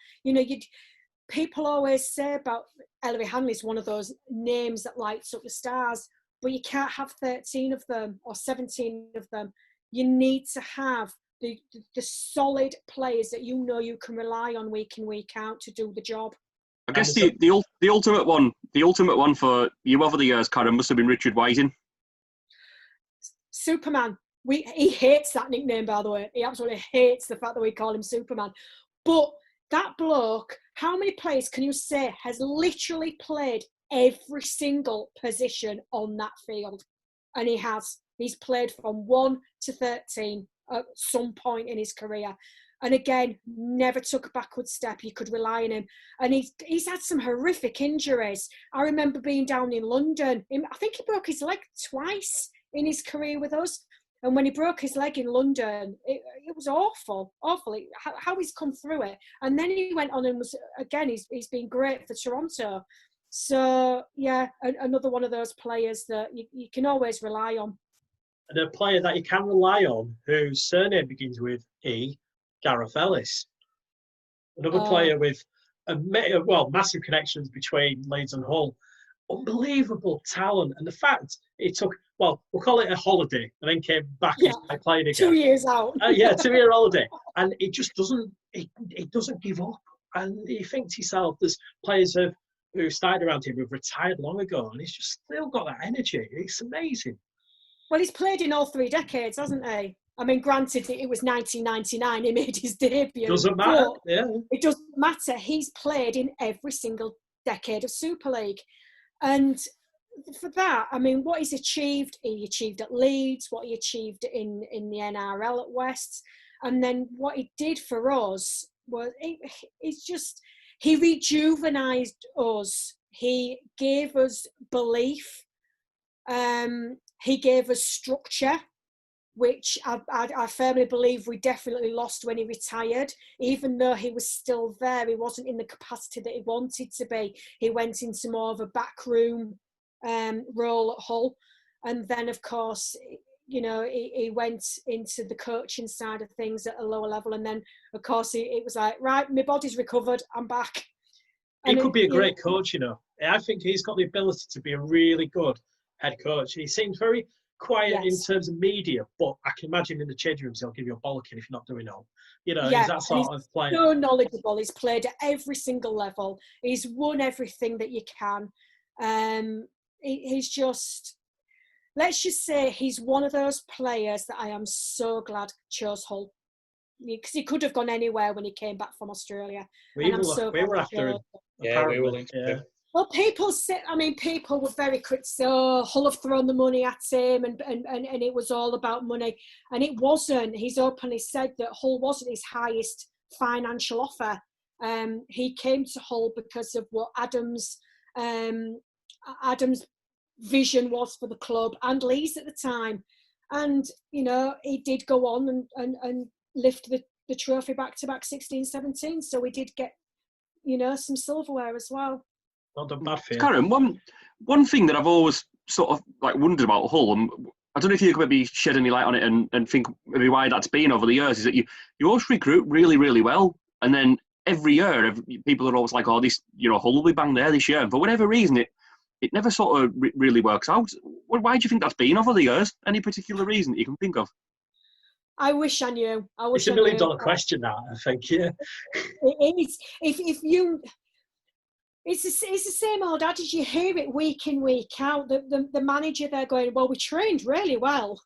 People always say about Ellery Hanley's one of those names that lights up the stars, but you can't have 13 of them or 17 of them. You need to have the solid players that you can rely on week in, week out to do the job. I guess the ultimate one for you over the years, Karen, must have been Richard Whiting. Superman. He hates that nickname, by the way. He absolutely hates the fact that we call him Superman. But that bloke, how many players can you say has literally played every single position on that field? And he has. He's played from 1 to 13 at some point in his career. And again, never took a backward step. You could rely on him. And he's had some horrific injuries. I remember being down in London. I think he broke his leg twice in his career with us. And when he broke his leg in London, it was awful. How he's come through it. And then he went on and he's been great for Toronto. So, yeah, another one of those players that you can always rely on. And a player that you can rely on, whose surname begins with E, Gareth Ellis. Another player with massive connections between Leeds and Hull. unbelievable talent. And the fact it took, well, we'll call it a holiday, and then came back Yeah, and played again. 2 years out. Yeah, 2-year holiday. And it just doesn't, it doesn't give up. And you think to yourself, there's players who started around him who've retired long ago, and he's just still got that energy. It's amazing. Well, he's played in all 3 decades, hasn't he? I mean, granted, it was 1999 he made his debut. Doesn't matter. Yeah. It doesn't matter. He's played in every single decade of Super League. And for that, I mean, what he's achieved, he achieved at Leeds, what he achieved in the NRL at West, and then what he did for us was, it's just, he rejuvenised us. He gave us belief. He gave us structure, which I firmly believe we definitely lost when he retired. Even though he was still there, he wasn't in the capacity that he wanted to be. He went into more of a backroom role at Hull. And then, of course, you know, he went into the coaching side of things at a lower level. And then, of course, it was like, right, my body's recovered, I'm back. He could be a great coach, you know. I think he's got the ability to be a really good head coach. He seems very quiet in terms of media, but I can imagine in the changing rooms he'll give you a bollocking if you're not doing all. You know, he's that sort of player. So knowledgeable. He's played at every single level. He's won everything that you can. He's just, let's just say he's one of those players that I am so glad chose Hull. Because he could have gone anywhere when he came back from Australia. We were after him. Yeah, we were linked. Yeah. Well, people were very critical. Oh, Hull have thrown the money at him, and it was all about money. And it wasn't. He's openly said that Hull wasn't his highest financial offer. He came to Hull because of what Adam's vision was for the club, and Lee's at the time. And, you know, he did go on and lift the trophy back-to-back 16-17. So we did get, you know, some silverware as well. Not a bad thing. Karen, one thing that I've always sort of like wondered about Hull, and I don't know if you could maybe shed any light on it and think maybe why that's been over the years, is that you always recruit really, really well. And then every year, people are always like, oh, this, you know, Hull will be bang there this year. And for whatever reason, it never sort of really works out. Why do you think that's been over the years? Any particular reason that you can think of? I wish I knew. It's $1 million question, that, I think, yeah. It's the same old adage. You hear it week in, week out. The manager, they're going, well, we trained really well.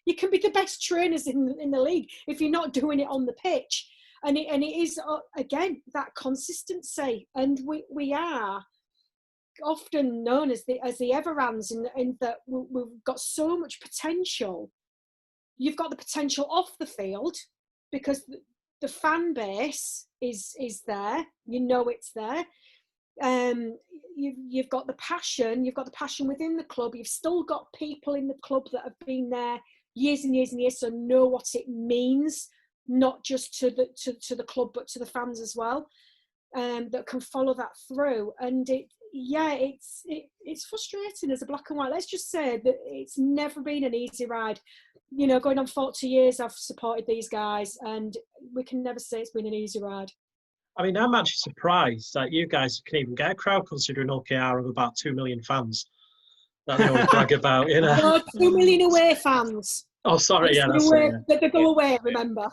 You can be the best trainers in the league if you're not doing it on the pitch. And it is, again, that consistency. And we are often known as the Everans in that we've got so much potential. You've got the potential off the field because the fan base is there. You know it's there. You've got the passion. You've got the passion within the club. You've still got people in the club that have been there years and years and years, so know what it means, not just to the club but to the fans as well. That can follow that through. And it's frustrating as a black and white. Let's just say that it's never been an easy ride. You know, going on 40 years, I've supported these guys, and we can never say it's been an easy ride. I mean, I'm actually surprised that you guys can even get a crowd considering OKR of about 2 million fans that they always brag about, you know. No, 2 million away fans. Oh, sorry, yeah, that's away, it. They go away, remember.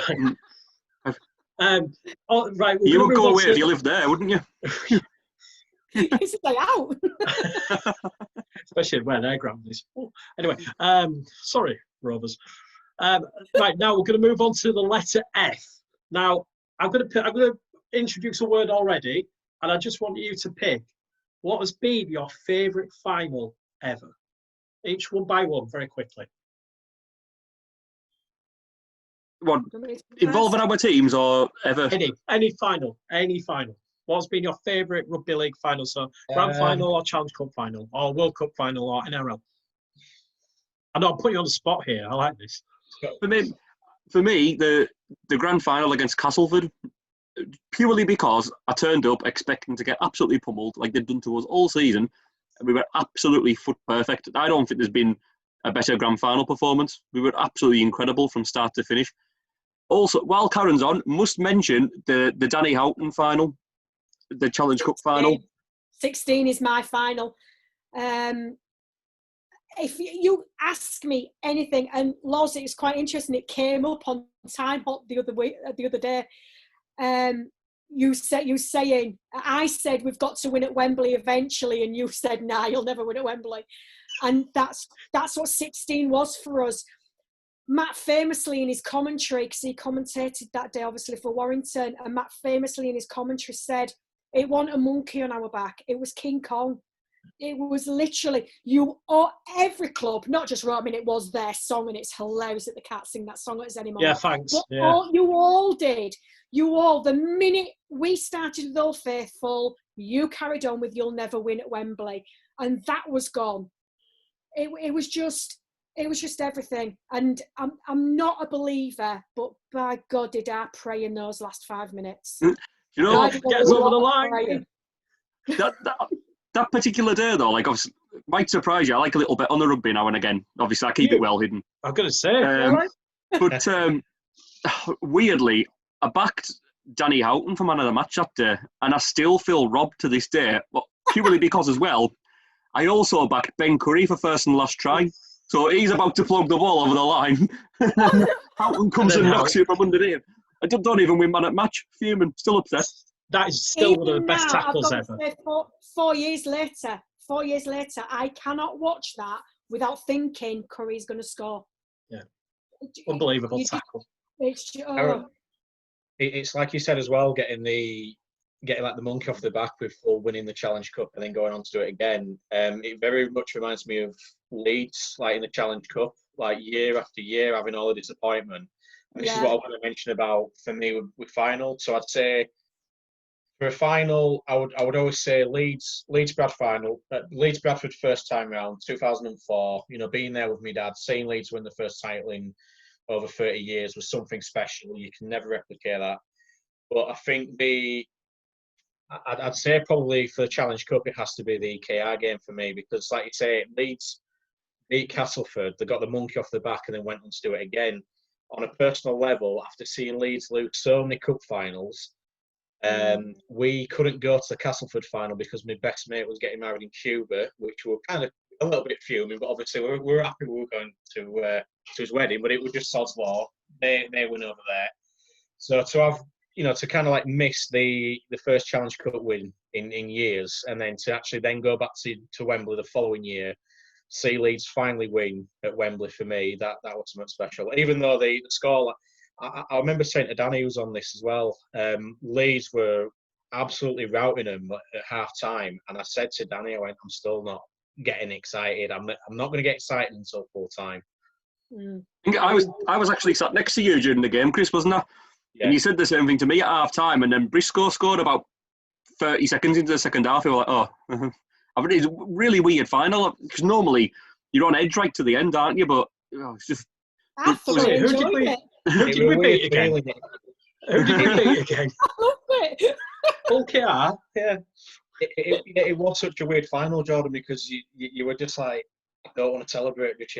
Right. Right. You would go away if you lived there, wouldn't you? It's a day out. Especially where their ground is. Anyway, sorry, Rovers. Right, now we're going to move on to the letter F. Now, I'm going to introduce a word already, and I just want you to pick what has been your favourite final ever. Each one by one, very quickly. What, involving our teams or ever? Any final. What's been your favourite rugby league final? So Grand Final or Challenge Cup final or World Cup final or NRL? I know I'm putting you on the spot here. I like this. For me, the Grand Final against Castleford, purely because I turned up expecting to get absolutely pummeled like they've done to us all season. And we were absolutely foot perfect. I don't think there's been a better Grand Final performance. We were absolutely incredible from start to finish. Also, while Karen's on, must mention the Danny Houghton final, the Challenge Cup final. 16 is my final. If you ask me anything, and Loz, it's quite interesting, it came up on Time Hop the other day. You saying, I said we've got to win at Wembley eventually, and you said, nah, you'll never win at Wembley. And that's what 16 was for us. Matt famously in his commentary, because he commentated that day obviously for Warrington, and Matt famously in his commentary said, it wasn't a monkey on our back, it was King Kong. It was literally, every club, not just Rugby, I mean, it was their song, and it's hilarious that they can't sing that song at us anymore. Yeah, thanks. But Yeah. you all did. You all, the minute we started with Old Faithful, you carried on with You'll Never Win at Wembley. And that was gone. It was just everything. And I'm not a believer, but by God, did I pray in those last 5 minutes. You know, Get us over the line. That particular day, though, like, obviously, might surprise you. I like a little bit on the rugby now and again. Obviously, I keep it well hidden. I'm going to say. But weirdly, I backed Danny Houghton for man of the match that day, and I still feel robbed to this day. Well, purely because, as well, I also backed Ben Curry for first and last try. So he's about to plug the ball over the line. Houghton comes and knocks you from underneath. I don't even win man at match. Fuming, still upset. That is still one of the best now, tackles I've got ever. to say, 4 years later, I cannot watch that without thinking Curry's going to score. Yeah. Unbelievable tackle. It's like you said as well, getting like the monkey off the back with full winning the Challenge Cup and then going on to do it again. It very much reminds me of Leeds, like in the Challenge Cup, like year after year having all the disappointment. And this is what I want to mention about for me with final. So I'd say for a final, I would always say Leeds Bradford first time round, 2004. You know, being there with my dad, seeing Leeds win the first title in over 30 years was something special. You can never replicate that. But I think I'd say probably for the Challenge Cup, it has to be the KR game for me, because, like you say, Leeds beat Castleford. They got the monkey off the back and then went on to do it again. On a personal level, after seeing Leeds lose so many cup finals, we couldn't go to the Castleford final because my best mate was getting married in Cuba, which we were kind of a little bit fuming, but obviously we were happy we were going to his wedding, but it was just sod's law. They went over there. So to have, to kind of like miss the first Challenge Cup win in years, and then to actually then go back to Wembley the following year, see Leeds finally win at Wembley, for me, that was something special. Even though the score, I remember saying to Danny, who was on this as well, Leeds were absolutely routing them at half time, and I said to Danny, I'm still not getting excited. I'm not going to get excited until full time. I was actually sat next to you during the game, Chris, wasn't I? Yeah. And you said the same thing to me at half time, and then Briscoe scored about 30 seconds into the second half. You were like, it's a really weird final, because normally you're on edge right to the end, aren't you? But it's just. Who did we beat again? Who did we beat again? I love it. KR, yeah. It was such a weird final, Jordan, because you were just like, I don't want to celebrate this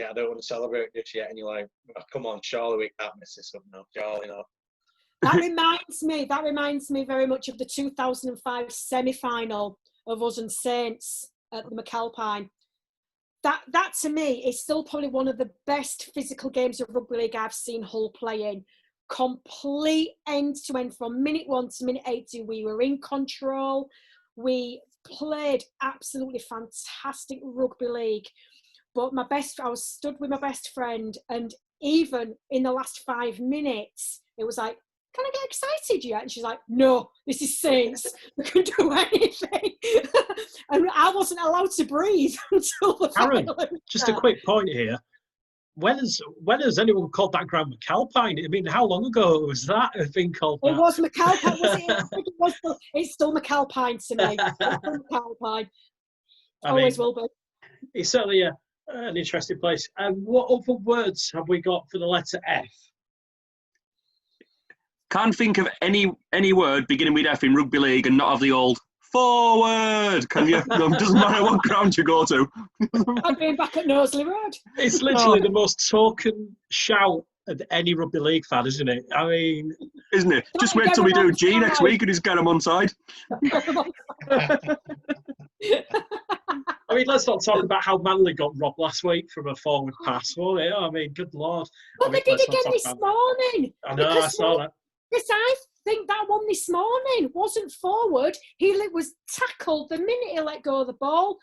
yet. And you're like, oh, come on, surely we can't miss this up now. Surely not. That reminds me very much of the 2005 semi-final of us and Saints at the McAlpine. That to me is still probably one of the best physical games of Rugby League I've seen Hull play in. Complete end to end from minute 1 to minute 80. We were in control. We played absolutely fantastic rugby league. But I was stood with my best friend, and even in the last 5 minutes, it was like, can I get excited yet? And she's like, no, this is Saints. We can do anything. And I wasn't allowed to breathe until the final. Karen, just a quick point here. When has anyone called that ground McAlpine? I mean, how long ago was that been called that? It was McAlpine, was it? It's still McAlpine to me. It's still McAlpine. Always will be. It's certainly an interesting place. What other words have we got for the letter F? Can't think of any word beginning with F in rugby league and not have the old forward. Can you? No, it doesn't matter what ground you go to. I'm being back at Knowsley Road. It's literally the most token shout of any rugby league fan, isn't it? I mean, isn't it? Just wait till we do G next week and he's got him on side. I mean, let's not talk about how Manly got robbed last week from a forward pass. Well, yeah, I mean, good lord. But I mean, they did let's not again talk this about- morning. I know, I saw that. Because I think that one this morning wasn't forward. He was tackled the minute he let go of the ball,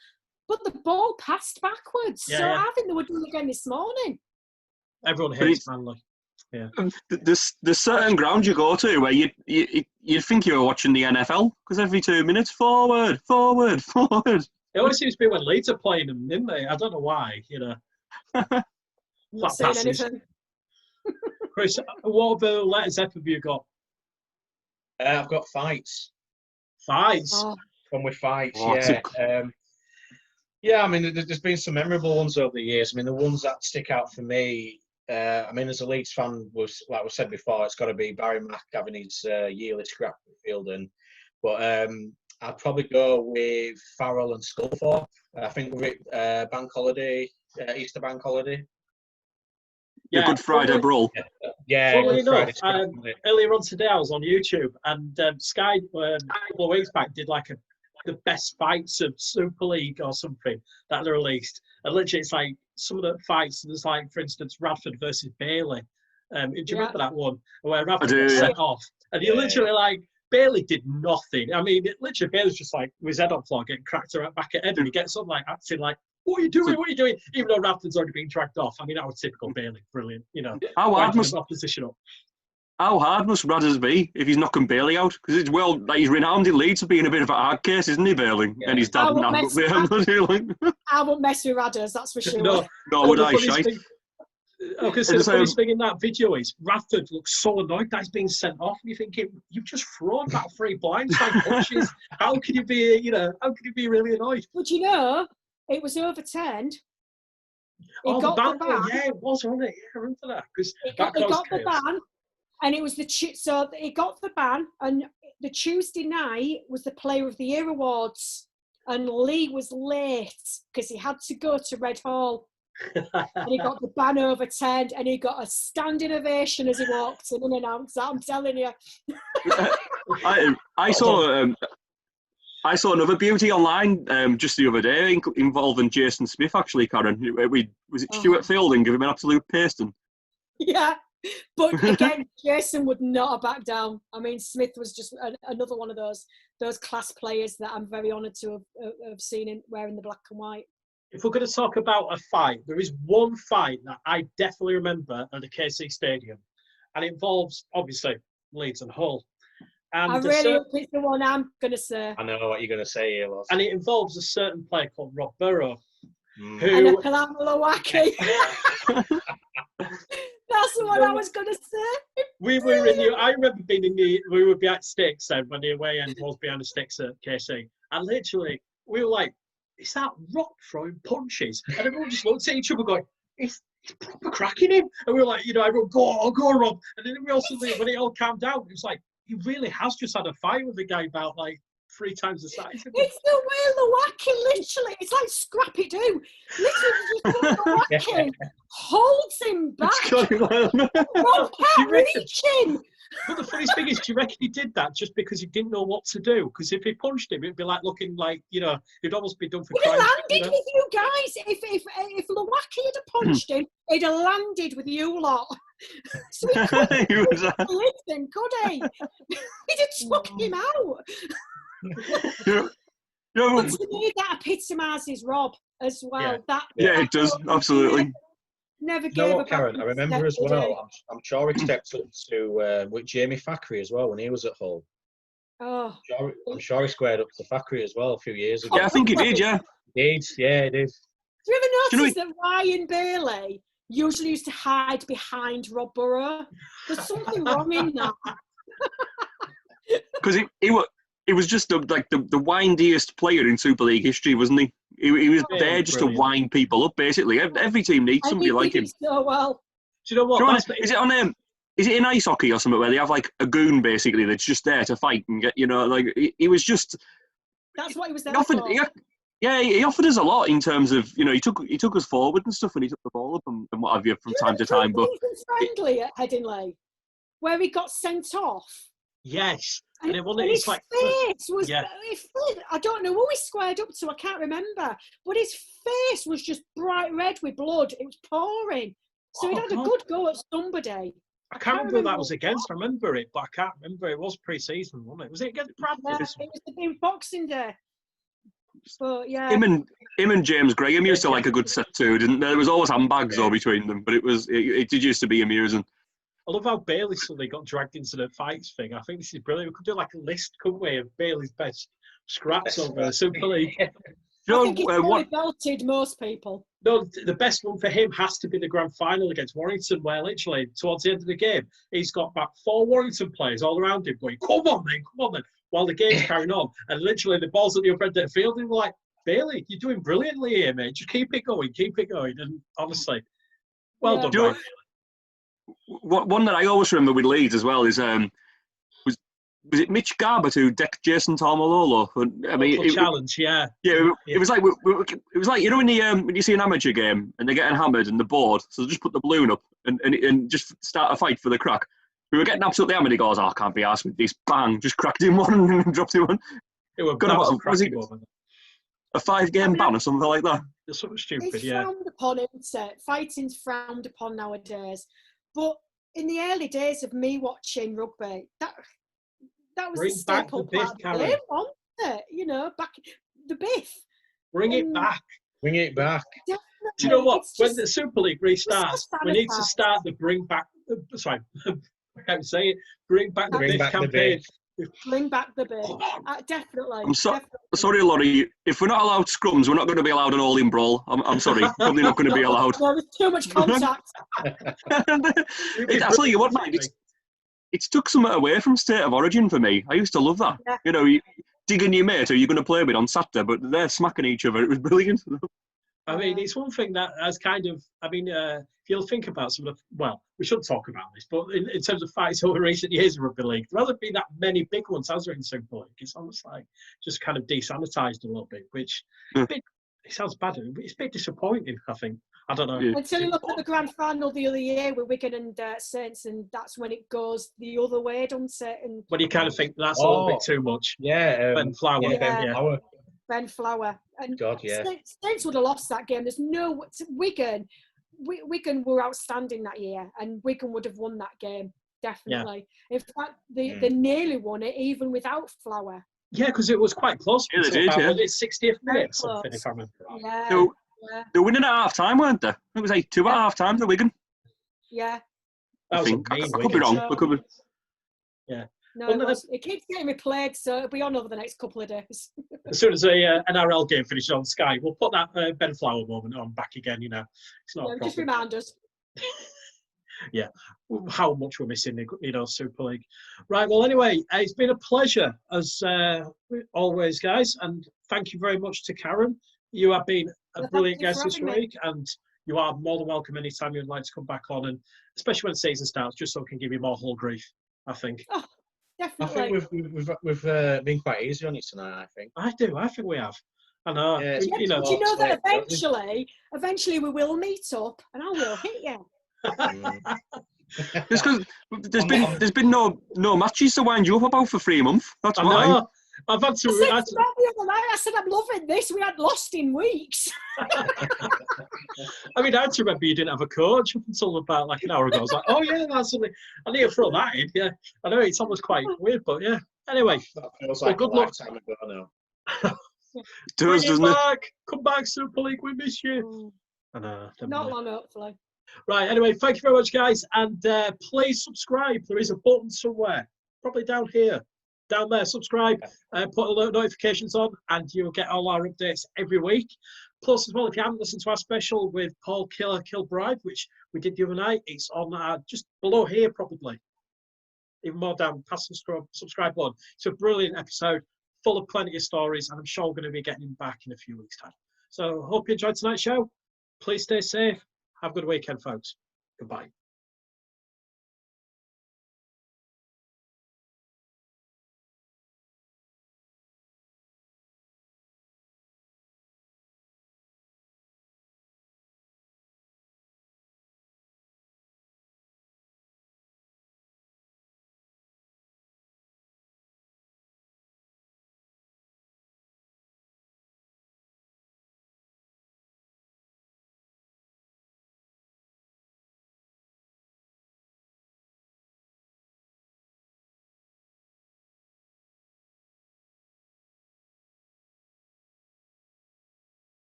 but the ball passed backwards. Yeah, so yeah. I think they would do it again this morning. Everyone But hates Manly. There's certain grounds you go to where you'd think you were watching the NFL because every 2 minutes, forward. It always seems to be when Leeds are playing them, didn't they? I don't know why, I'm Flat not saying passes. anything. Chris, what other letters F have you got? I've got fights. Fights. Oh, Come with fights, Oh, yeah. Yeah, I mean, there's been some memorable ones over the years. I mean, the ones that stick out for me, I mean, as a Leeds fan, like we said before, it's got to be Barry Mack having his yearly scrap field in. But I'd probably go with Farrell and Sculthorpe. I think Bank Holiday, Easter Bank Holiday. Yeah, Good Friday brawl. Yeah, Funnily Good Friday enough, scrap, wasn't it? earlier on today I was on YouTube and Sky a couple of weeks back did like the best fights of Super League or something that they released. And literally it's like some of the fights, there's like, for instance, Radford versus Bailey. Do you remember that one? Where Radford do, got yeah. sent off. And you Yeah. literally like, Bailey did nothing. I mean, literally Bailey's just like, with his head on the floor, getting cracked around back at head and he gets up like acting like, what are you doing? What are you doing? Even though Radford's already been dragged off. I mean, that was typical Bailey. Brilliant. You know, How hard winding his opposition up. Radders be if he's knocking Bailey out? Because it's like he's renowned in Leeds for being a bit of a hard case, isn't he, Bailey? Yeah. And his I dad won't now mess- got there. I won't mess with Radders, that's for sure. No, No, would the I funniest shite? thing- Okay, so the funniest thing in that video is Radford looks so annoyed that he's being sent off. And you're thinking, you've just thrown about 3 blindside punches. How could you be, how could you be really annoyed? But you know, it was overturned. He Oh, got the the ban, ban. yeah, it was, wasn't it? Yeah, I remember that. Because He got the ban, and it was so he got the ban, and the Tuesday night was the Player of the Year awards, and Lee was late because he had to go to Red Hall, and he got the ban overturned, and he got a standing ovation as he walked in and announced that. I'm telling you. I saw another beauty online just the other day involving Jason Smith, actually, Karen. Was it Stuart Fielding give him an absolute pasting? Yeah, but again, Jason would not have backed down. I mean, Smith was just another one of those class players that I'm very honoured to have seen wearing the black and white. If we're going to talk about a fight, there is one fight that I definitely remember at the KC Stadium, and it involves, obviously, Leeds and Hull. And I really hope it's the one I'm going to say. I know what you're going to say here, Loz. And it involves a certain player called Rob Burrow, And who a Kalamulawaki. That's the one I was going to say. we were in. I remember being in we were behind sticks then when the away end was behind the sticks at KC, and literally we were like, "Is that Rob throwing punches?" And everyone just looked at each other going, "He's proper cracking him." And we were like, everyone go Rob. And then we also when it all calmed down, it was like he really has just had a fight with a guy about like 3 times the size of him. It's the way Lawaki, literally. It's like Scrappy-Doo. Literally, just Lawaki holds him back. Rob can't reach him. But the funniest thing is, do you reckon he did that just because he didn't know what to do? Because if he punched him, it'd be like looking like, he'd almost be done for He'd have crime. landed with you guys. If Lawaki had punched him, he'd have landed with you lot. So he couldn't lift him, could he? He'd have took him out. But to me, that epitomises Rob as well. Yeah, it does, absolutely. Never You gave know up. what, Karen? I remember as well. I'm sure he stepped up to with Jamie Thackeray as well when he was at Hull. Oh. I'm sure he squared up to Thackeray as well a few years ago. Yeah, I think he did, yeah. He did, yeah, he did. Do you ever notice that Ryan Bailey usually used to hide behind Rob Burrow? There's something wrong in that. Because he was just the windiest player in Super League history, wasn't he? He was there just to wind people up, basically. Every team needs somebody like him. So well. Do you know what? Is it in ice hockey or something where they have like a goon basically that's just there to fight and get, he was just. That's what he was there for. He offered us a lot in terms of, he took us forward and stuff, and he took the ball up and what have you from time to time. But friendly at Headingley, where he got sent off Yes. And it And wasn't. his It's like face was, yeah. I don't know who he squared up to, I can't remember. But his face was just bright red with blood. It was pouring. So he'd Oh, had a God. good go at somebody. I can't remember who that was what against. I remember it, but I can't remember. It was pre-season, wasn't it? Was it against Bradford? Yeah, it was the big Boxing Day. But yeah. Him and James Graham used to like a good set too, didn't there? There was always handbags though between them, but it did used to be amusing. I love how Bailey suddenly got dragged into the fights thing. I think this is brilliant. We could do like a list, couldn't we, of Bailey's best scraps over the Super League. I think he's probably belted most people. No, the best one for him has to be the grand final against Warrington, where literally towards the end of the game, he's got about 4 Warrington players all around him going, come on then, while the game's carrying on. And literally the ball's at the upper end of the field, and we're like, Bailey, you're doing brilliantly here, mate. Just keep it going. And honestly, well done, Bailey. One that I always remember with Leeds as well is was it Mitch Garbutt who decked Jason Tormalolo? I mean, challenge, yeah. It was like when you see an amateur game and they're getting hammered and they're bored, so they just put the balloon up and just start a fight for the crack. We were getting absolutely hammered. He goes, "Oh, I can't be arsed with this." Bang! Just cracked him one and dropped him one. It was a 5-game ban or something like that. It's something stupid, it's yeah. frowned upon, isn't it? Fighting's frowned upon nowadays. But in the early days of me watching rugby, that was Bring the staple back the biff, part of the game, wasn't it? You know, back the biff. Bring it back. Bring it back. Definitely. Do you know what? It's When the Super League restarts, so we need to start the bring back. Sorry, I can't say it. Bring back the biff campaign. Bring back the biff. Definitely. I'm sorry, Laurie. If we're not allowed scrums, we're not going to be allowed an all-in brawl. I'm sorry. Probably not going to be allowed. No, there's too much contact. I'll tell you what, mate. It's took something away from State of Origin for me. I used to love that. Yeah. You know, you digging your mate who you're going to play with on Saturday, but they're smacking each other. It was brilliant. I mean, it's one thing that has kind of, if you'll think about some of the, well, we should talk about this, but in terms of fights over recent years in Rugby League, there hasn't been that many big ones, has there, in Super League? It's almost like just kind of desanitised a little bit, which it sounds bad, but it's a bit disappointing, I think. I don't know. Yeah. Until you look at the grand final the other year with Wigan and Saints, and that's when it goes the other way, doesn't it? And when you kind of think that's a little bit too much. Yeah. Ben Flower. Ben Flower. And God, yeah. Saints would have lost that game. There's no Wigan. Wigan were outstanding that year, and Wigan would have won that game definitely. Yeah. In fact, they nearly won it even without Flower. Yeah, because it was quite close. Yeah, they did. Was it 60th minute or something? If I remember right. Yeah. They were winning at half time, weren't they? It was like 2 at half time for Wigan. Yeah. I think. I could be wrong. We could be. Yeah. No, it keeps getting replayed, so it'll be on over the next couple of days. As soon as an NRL game finishes on Sky, we'll put that Ben Flower moment on back again, you know. It's not just remind us. Yeah, how much we're missing, you know, Super League. Right, well, anyway, it's been a pleasure, as always, guys, and thank you very much to Karen. You have been a brilliant guest this week, and you are more than welcome anytime you'd like to come back on, and especially when the season starts, just so we can give you more whole grief, I think. Oh, definitely. I think we've been quite easy on it tonight, I think. I think we have. I know. Yeah, you know, do you know that eventually we will meet up, and I will hit you. Just because there's been no matches to wind you up about for 3 months. That's why. I've had to. I said I'm loving this. We had lost in weeks. I mean, I had to remember you didn't have a coach up until about like an hour ago. I was like, oh yeah, that's something. I need to throw that in. Yeah, I know it's almost quite weird, but yeah. Anyway, that feels like good luck. Time ago now. Bring it back. Come back, Super League. We miss you. Not long, hopefully. Right, anyway, thank you very much, guys. And please subscribe. There is a button somewhere, probably down here. Down there, subscribe, put alert notifications on, and you'll get all our updates every week. Plus, as well, if you haven't listened to our special with Paul Kilbride, which we did the other night, it's on just below here, probably. Even more down, past the subscribe button. It's a brilliant episode, full of plenty of stories, and I'm sure we're going to be getting him back in a few weeks' time. So, hope you enjoyed tonight's show. Please stay safe. Have a good weekend, folks. Goodbye.